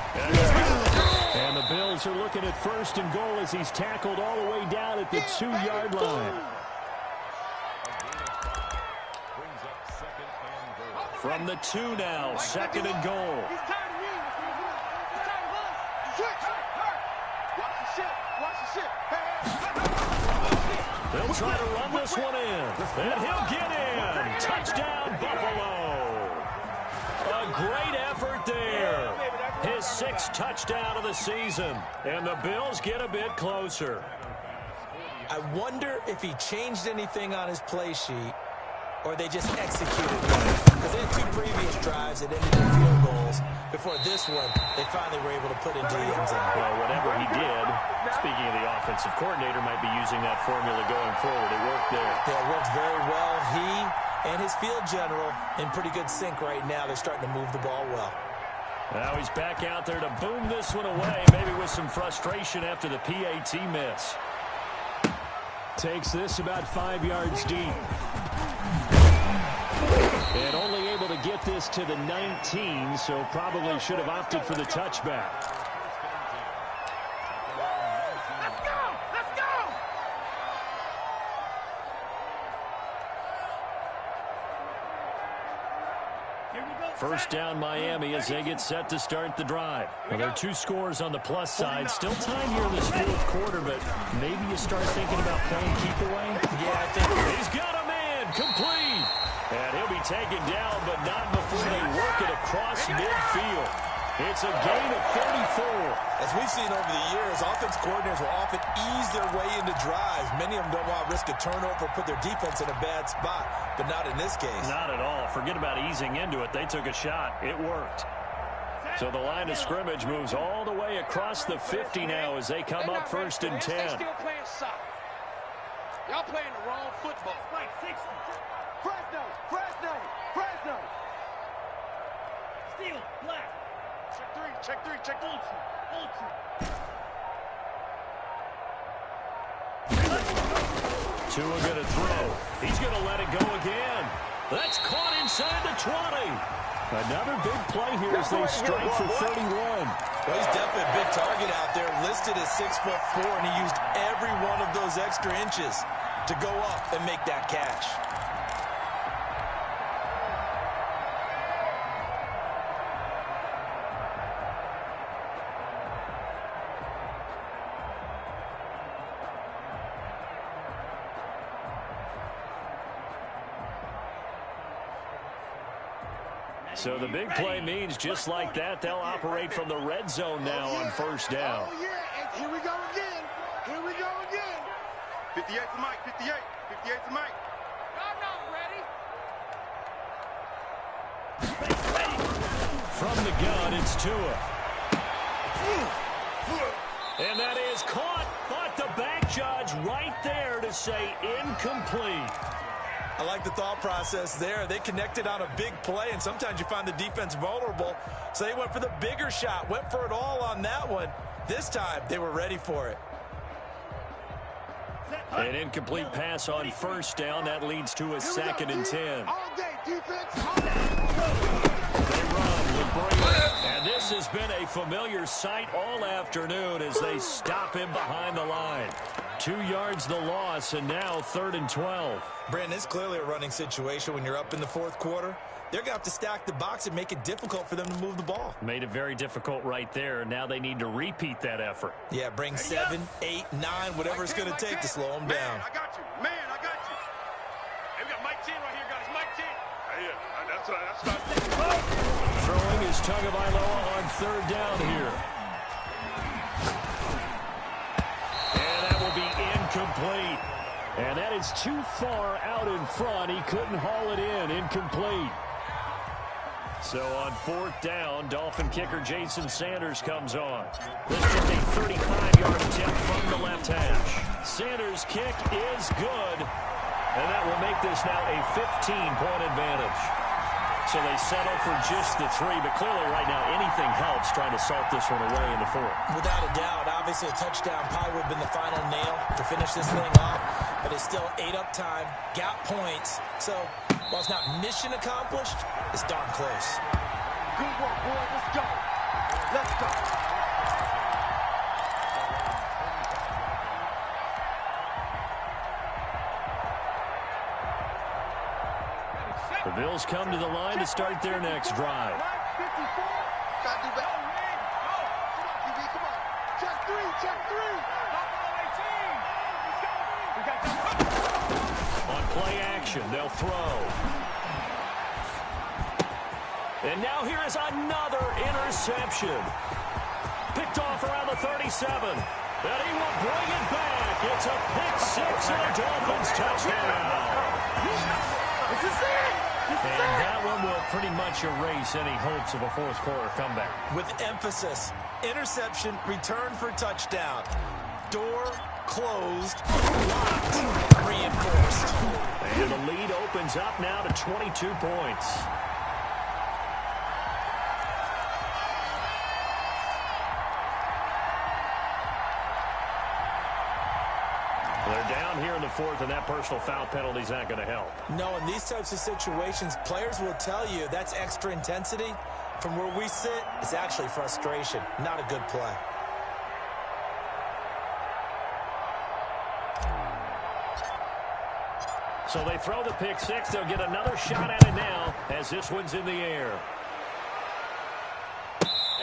And the Bills are looking at first and goal as he's tackled all the way down at the 2-yard line.
Brings up second and goal.
From the 2 now, second and goal.
He's tired of me. He's tired of us. Switch. Watch the ship. Watch the ship. Hey.
They'll try to run this one in. And he'll get in. Touchdown, Buffalo. A great effort there. His 6th touchdown of the season. And the Bills get a bit closer.
I wonder if he changed anything on his play sheet or they just executed well. Because they had 2 previous drives that ended in field goals. Before this one, they finally were able to put into the end zone.
Well, whatever he did, speaking of the offensive coordinator, might be using that formula going forward. It worked there.
Yeah, it works very well. He and his field general in pretty good sync right now. They're starting to move the ball well.
Now he's back out there to boom this one away, maybe with some frustration after the PAT miss. Takes this about 5 yards deep. And only able to get this to the 19, so probably should have opted for the touchback.
Let's go. Let's go. Here we go.
First down Miami as they get set to start the drive. Well, there are 2 scores on the plus side. Still time here in this 4th quarter, but maybe you start thinking about playing keep away.
Yeah, I think
He's got a man complete. And he'll be taken down, but not before they work it across midfield. It's a gain of 34.
As we've seen over the years, offense coordinators will often ease their way into drives. Many of them don't want to risk a turnover or put their defense in a bad spot, but not in this case.
Not at all. Forget about easing into it. They took a shot. It worked. So the line of scrimmage moves all the way across the 50 now as they come up first and 10.
They still playing soft. Y'all playing the wrong football.
Spike 60.
Fresno, Fresno, Fresno.
Steal. Black.
Check three, check three, check three.
Ultra.
Tua going to throw. He's going to let it go again. That's caught inside the 20. Another big play here as they strike for 31.
Well, he's definitely a big target out there, listed as 6'4", and he used every one of those extra inches to go up and make that catch.
So the big play means just like that, they'll operate from the red zone now on first down.
Oh, yeah, and here we go again. Here we go again. 58 to Mike, 58. 58 to Mike. I'm not ready.
From the gun, it's Tua. And that is caught, but the back judge right there to say incomplete.
I like the thought process there. They connected on a big play, and sometimes you find the defense vulnerable. So they went for the bigger shot, went for it all on that one. This time, they were ready for it.
An incomplete pass on first down. That leads to a second and 10.
All day, defense. All day.
They run with Brady. And this has been a familiar sight all afternoon as they stop him behind the line. 2 yards the loss, and now 3rd and 12.
Brandon, it's clearly a running situation when you're up in the fourth quarter. They're going to have to stack the box and make it difficult for them to move the ball.
Made it very difficult right there. Now they need to repeat that effort.
Yeah, bring 7, 8, 9, whatever it's going to take to slow them down.
Man, I got you. Man, I got you. Hey, we got Mike 10 right here, guys. Mike 10. That's right.
Throwing is Tagovailoa on 3rd down here. And that will be incomplete. And that is too far out in front. He couldn't haul it in. Incomplete. So on 4th down, Dolphin kicker Jason Sanders comes on. This is a 35-yard attempt from the left hash. Sanders' kick is good. And that will make this now a 15-point advantage. So they settle for just the 3, but clearly right now anything helps trying to salt this one away in the 4th.
Without a doubt, obviously a touchdown probably would have been the final nail to finish this thing off, but it's still 8 up time, got points. So while it's not mission accomplished, it's darn close.
Good work, boy. Let's go. Let's go.
The Bills come to the line to start their next drive.
54. Gotta do better. Come on, QB, come on. Check 3, check 3.
On play action, they'll throw. And now here is another interception. Picked off around the 37. And he will bring it back. It's a pick 6 and a Dolphins touchdown.
This is it.
And that one will pretty much erase any hopes of a fourth quarter comeback.
With emphasis, interception, return for touchdown. Door closed, locked, reinforced.
And the lead opens up now to 22 points. They're down here in the 4th, and that personal foul penalty is not going to help.
No, in these types of situations, players will tell you that's extra intensity. From where we sit, it's actually frustration, not a good play.
So they throw the pick 6. They'll get another shot at it now as this one's in the air.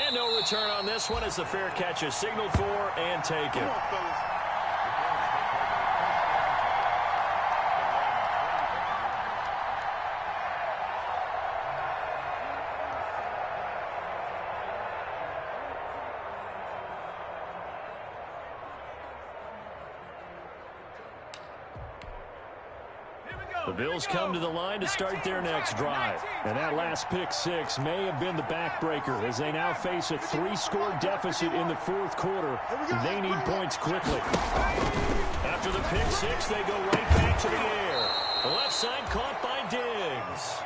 And no return on this one as the fair catch is signaled for and taken.
Come on, fellas.
The Bills come to the line to start their next drive. And that last pick six may have been the backbreaker as they now face a 3-score deficit in the fourth quarter. They need points quickly. After the pick six, they go right back to the air. The left side caught by Diggs.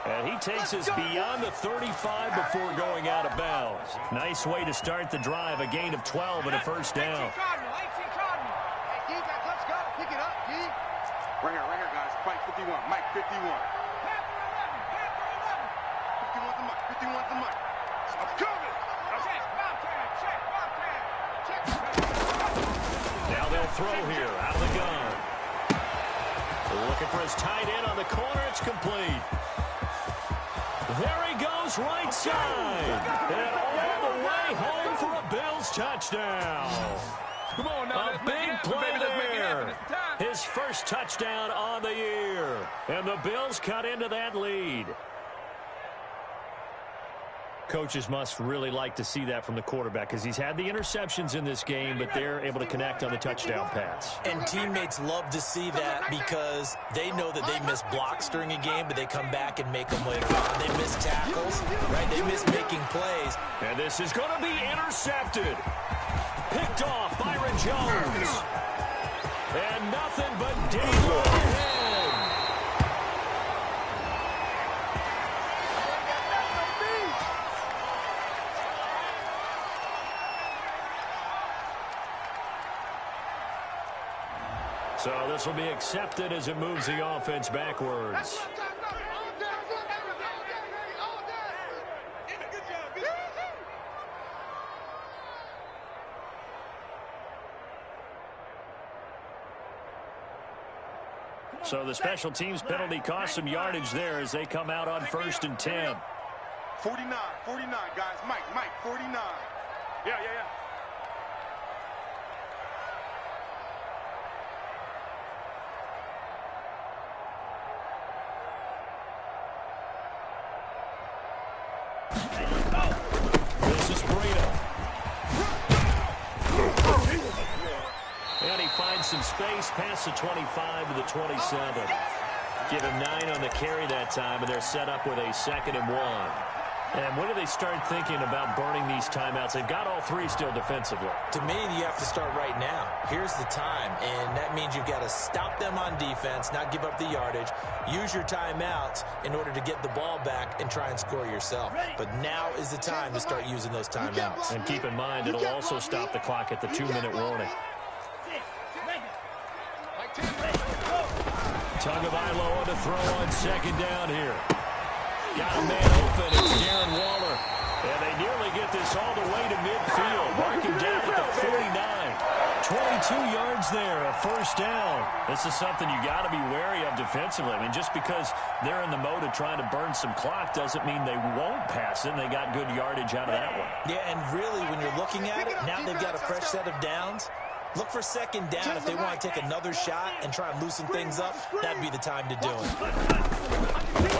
And he takes us beyond the 35 before going out of bounds. Nice way to start the drive, a gain of 12 and a first down.
Right here, guys. Mike 51. Mike 51. 51's the Mike. 51's the Mike. I'm coming.
Now they'll throw here out of the gun. Looking for his tight end on the corner. It's complete. There he goes, right side. And all the way home for a Bills touchdown.
Come on now,
a big play there. His first touchdown on the year. And the Bills cut into that lead. Coaches must really like to see that from the quarterback because he's had the interceptions in this game, but they're able to connect on the touchdown pass.
And teammates love to see that because they know that they miss blocks during a game, but they come back and make them later on. They miss tackles, right? They miss making plays.
And this is going to be intercepted. Picked off Byron Jones. And nothing but daylight ahead. So this will be accepted as it moves the offense backwards. So the special teams penalty cost some yardage there as they come out on 1st and 10.
49, guys. Mike, 49. Yeah.
This is Breida. And he finds some space past the 25 to the 27. Give him 9 on the carry that time, and they're set up with a 2nd and 1. And when do they start thinking about burning these timeouts? They've got all 3 still defensively.
To me, you have to start right now. Here's the time, and that means you've got to stop them on defense, not give up the yardage, use your timeouts in order to get the ball back and try and score yourself. But now is the time to start using those timeouts.
And keep in mind, it'll also stop the clock at the 2-minute warning. Tagovailoa to throw on 2nd down here. Got a man open. It's Darren Waller. And they nearly get this all the way to midfield. Mark him down at the 49. 22 yards there, a first down. This is something you got to be wary of defensively. I mean, just because they're in the mode of trying to burn some clock doesn't mean they won't pass it, and they got good yardage out of that one.
Yeah, and really, when you're looking at it, now they've got a fresh set of downs. Look for 2nd down. If they want to take another shot and try and loosen things up, that'd be the time to do it.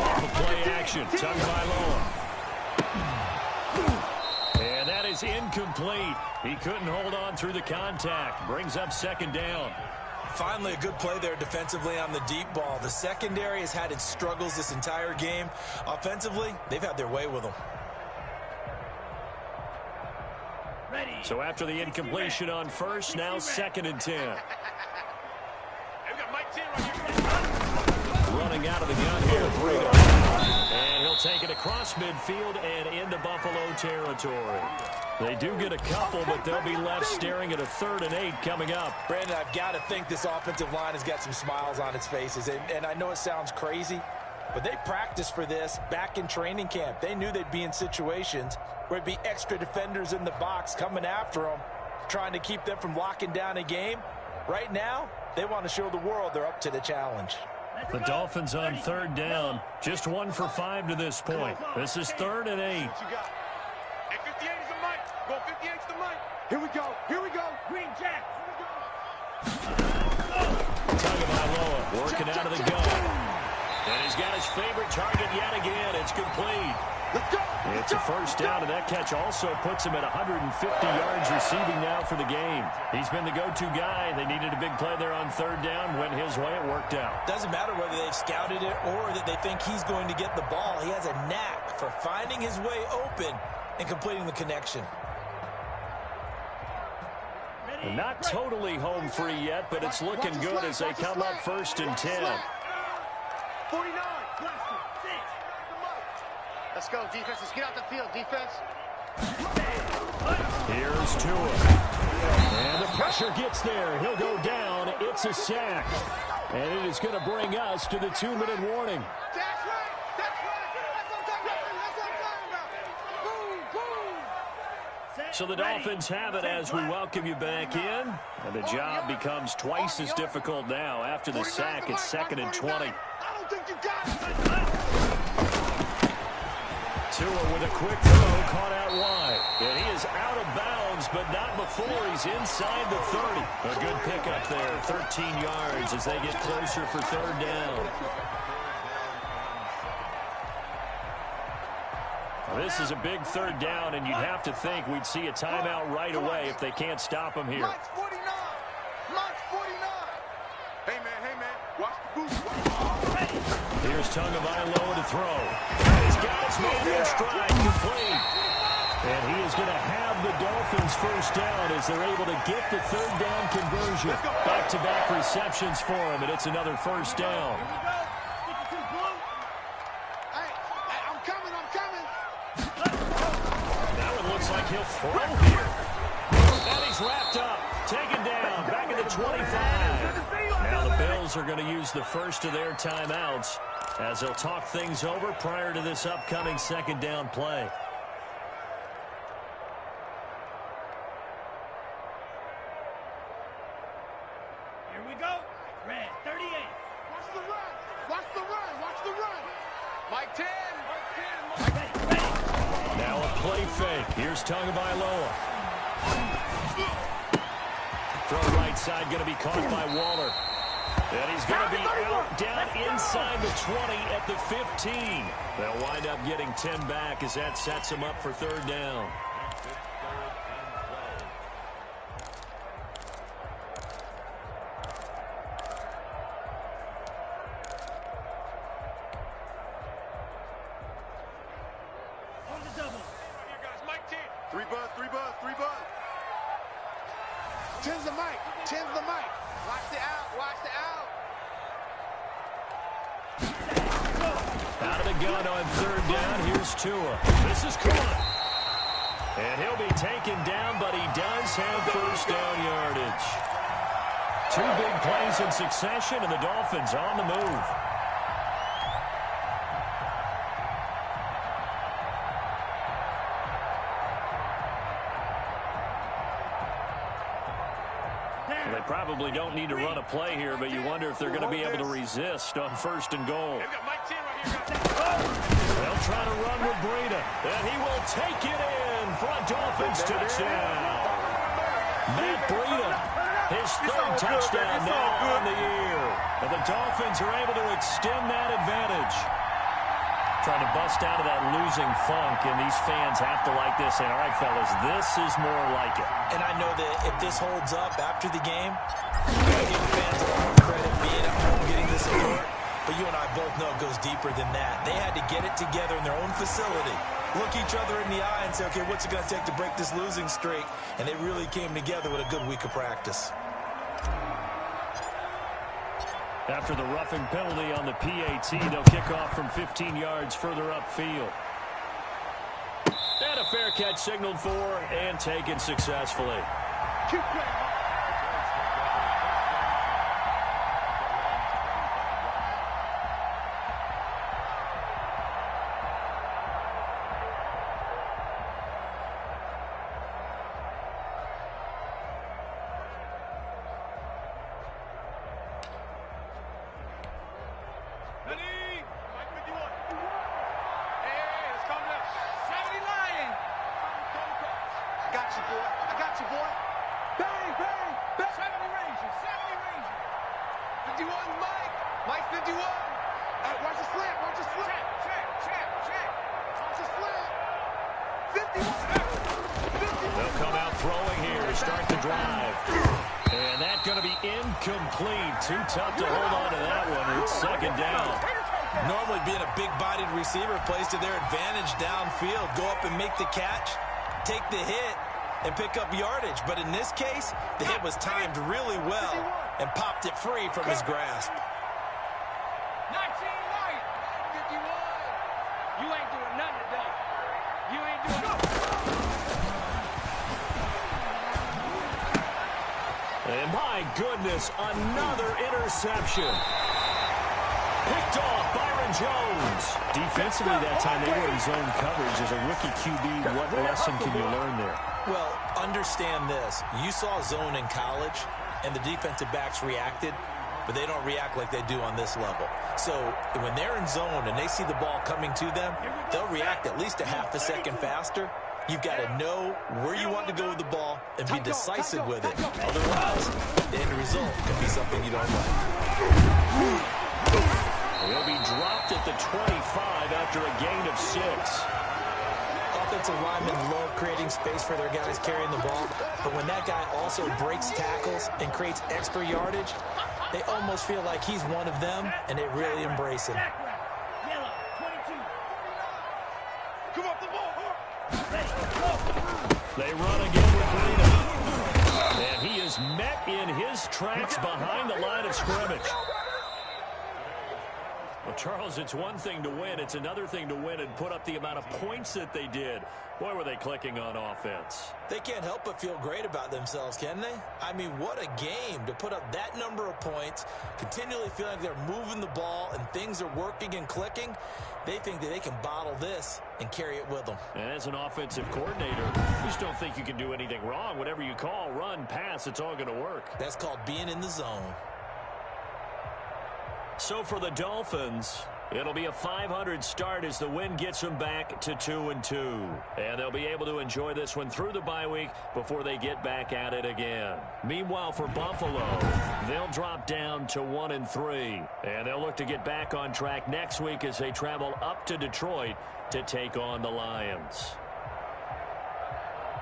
Off of play action, Tagovailoa. And that is incomplete. He couldn't hold on through the contact. Brings up 2nd down.
Finally, a good play there defensively on the deep ball. The secondary has had its struggles this entire game. Offensively, they've had their way with them.
So after the incompletion on 1st, now 2nd and 10. Running out of the gun here, Breida. And he'll take it across midfield and into Buffalo territory. They do get a couple, but they'll be left staring at a 3rd and 8 coming up.
Brandon, I've got to think this offensive line has got some smiles on its faces. And I know it sounds crazy, but they practiced for this back in training camp. They knew they'd be in situations where it'd be extra defenders in the box coming after them, trying to keep them from locking down a game. Right now, they want to show the world they're up to the challenge.
The Dolphins on 3rd down, just 1 for 5 to this point. This is 3rd and 8.
Hey, 58 is the mic. Go 58 is the mic. Here we go.
Green Jack.
Tagovailoa working out of the gun. And he's got his favorite target yet again. It's complete.
Let's go.
It's a first down, and that catch also puts him at 150 yards receiving now for the game. He's been the go-to guy. They needed a big play there on third down. Went his way. It worked out.
Doesn't matter whether they've scouted it or that they think he's going to get the ball. He has a knack for finding his way open and completing the connection.
Not totally home free yet, but it's looking good as they come up 1st and 10.
49. Let's go, defense. Let's get out the field, defense.
Here's Tua. And the pressure gets there. He'll go down. It's a sack. And it is going to bring us to the 2-minute warning.
That's right. That's right. That's what I'm talking about. That's what I'm talking about. Boom, boom.
So the Dolphins have it as we welcome you back in. And the job becomes twice as difficult now. After the sack, it's 2nd and 20.
I don't think you got it.
Tua with a quick throw, caught out wide. And he is out of bounds, but not before he's inside the 30. A good pickup there, 13 yards as they get closer for third down. This is a big third down, and you'd have to think we'd see a timeout right away if they can't stop him here.
Mike's 49. Mike's 49. Hey, man. Watch the boost.
Here's Tagovailoa to throw. He's got his man in stride, complete. And he is going to have the Dolphins first down as they're able to get the third down conversion. Back-to-back receptions for him, and it's another first down.
Hey, I'm coming.
That one looks like he'll throw here. And he's wrapped up, taken down, back at the 25. Now the Bills are going to use the first of their timeouts as they'll talk things over prior to this upcoming second down play.
Here we go. Red 38.
Watch the run. Watch the run. Mike 10.
Now a play fake. Here's Tagovailoa. Throw right side, going to be caught by Waller. And he's going to be out down inside the 20 at the 15. They'll wind up getting 10 back as that sets him up for third down.
On the double.
Here, guys. Mike 10. 3 buzz. 10's the mic. Watch the out.
Out of the gun on third down. Here's Tua. This is caught. And he'll be taken down, but he does have first down yardage. 2 big plays in succession, and the Dolphins on the move. They probably don't need to run a play here, but you wonder if they're going to be able to resist on 1st and goal.
We got Mike 10 right here.
They'll try to run with Breida, and he will take it in for a Dolphins touchdown. Matt Breida, his 3rd touchdown now on the year. And the Dolphins are able to extend that advantage. Trying to bust out of that losing funk, and these fans have to like this. And all right, fellas, this is more like it.
And I know that if this holds up after the game, you got to give the fans a lot of credit being at home, getting the support. But you and I both know it goes deeper than that. They had to get it together in their own facility, look each other in the eye and say, okay, what's it going to take to break this losing streak? And they really came together with a good week of practice.
After the roughing penalty on the PAT, they'll kick off from 15 yards further upfield. And a fair catch signaled for and taken successfully.
Keep playing. I got you, boy. Bang, bang, bang. 70 Ranger. 51, Mike. Mike 51. Watch the slant, Check.
They'll come out throwing here to start the drive. And that's going to be incomplete. Too tough to hold on to that one. It's second down.
Normally being a big-bodied receiver plays to their advantage downfield. Go up and make the catch, take the hit, and pick up yardage. But in this case, the hit was timed really well and popped it free from his grasp.
19 right. 51. You ain't doing nothing today. You ain't doing nothing.
And my goodness, another interception. Picked off Byron Jones. Defensively that time, they were in zone coverage. As a rookie QB, what lesson can you learn there?
Well, understand this. You saw zone in college, and the defensive backs reacted, but they don't react like they do on this level. So when they're in zone and they see the ball coming to them, they'll react at least a half a second faster. You've got to know where you want to go with the ball and be decisive with it. Otherwise, the end result can be something you don't like.
He'll be dropped at the 25 after a gain of 6.
Offensive linemen love creating space for their guys carrying the ball, but when that guy also breaks tackles and creates extra yardage, they almost feel like he's one of them, and they really embrace him.
Yellow, 22. Come up the ball.
They run again with Green. And he is met in his tracks behind the line of scrimmage. Well, Charles, it's one thing to win. It's another thing to win and put up the amount of points that they did. Boy, were they clicking on offense.
They can't help but feel great about themselves, can they? I mean, what a game to put up that number of points, continually feeling like they're moving the ball and things are working and clicking. They think that they can bottle this and carry it with them.
And as an offensive coordinator, you just don't think you can do anything wrong. Whatever you call, run, pass, it's all going to work.
That's called being in the zone.
So for the Dolphins, it'll be a 500 start as the win gets them back to 2-2. And they'll be able to enjoy this one through the bye week before they get back at it again. Meanwhile, for Buffalo, they'll drop down to 1-3. And they'll look to get back on track next week as they travel up to Detroit to take on the Lions.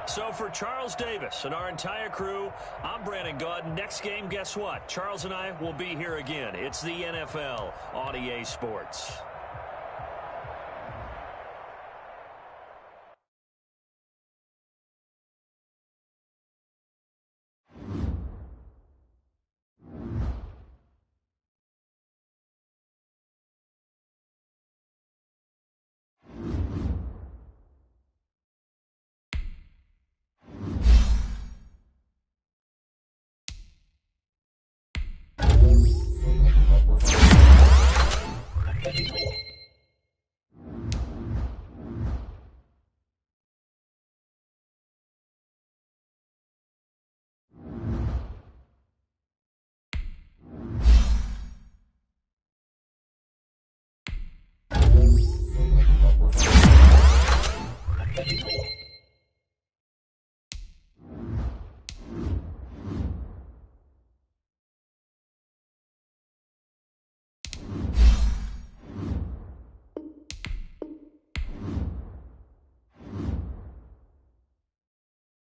So for Charles Davis and our entire crew, I'm Brandon Gaudin. Next game, guess what? Charles and I will be here again. It's the NFL on EA Sports.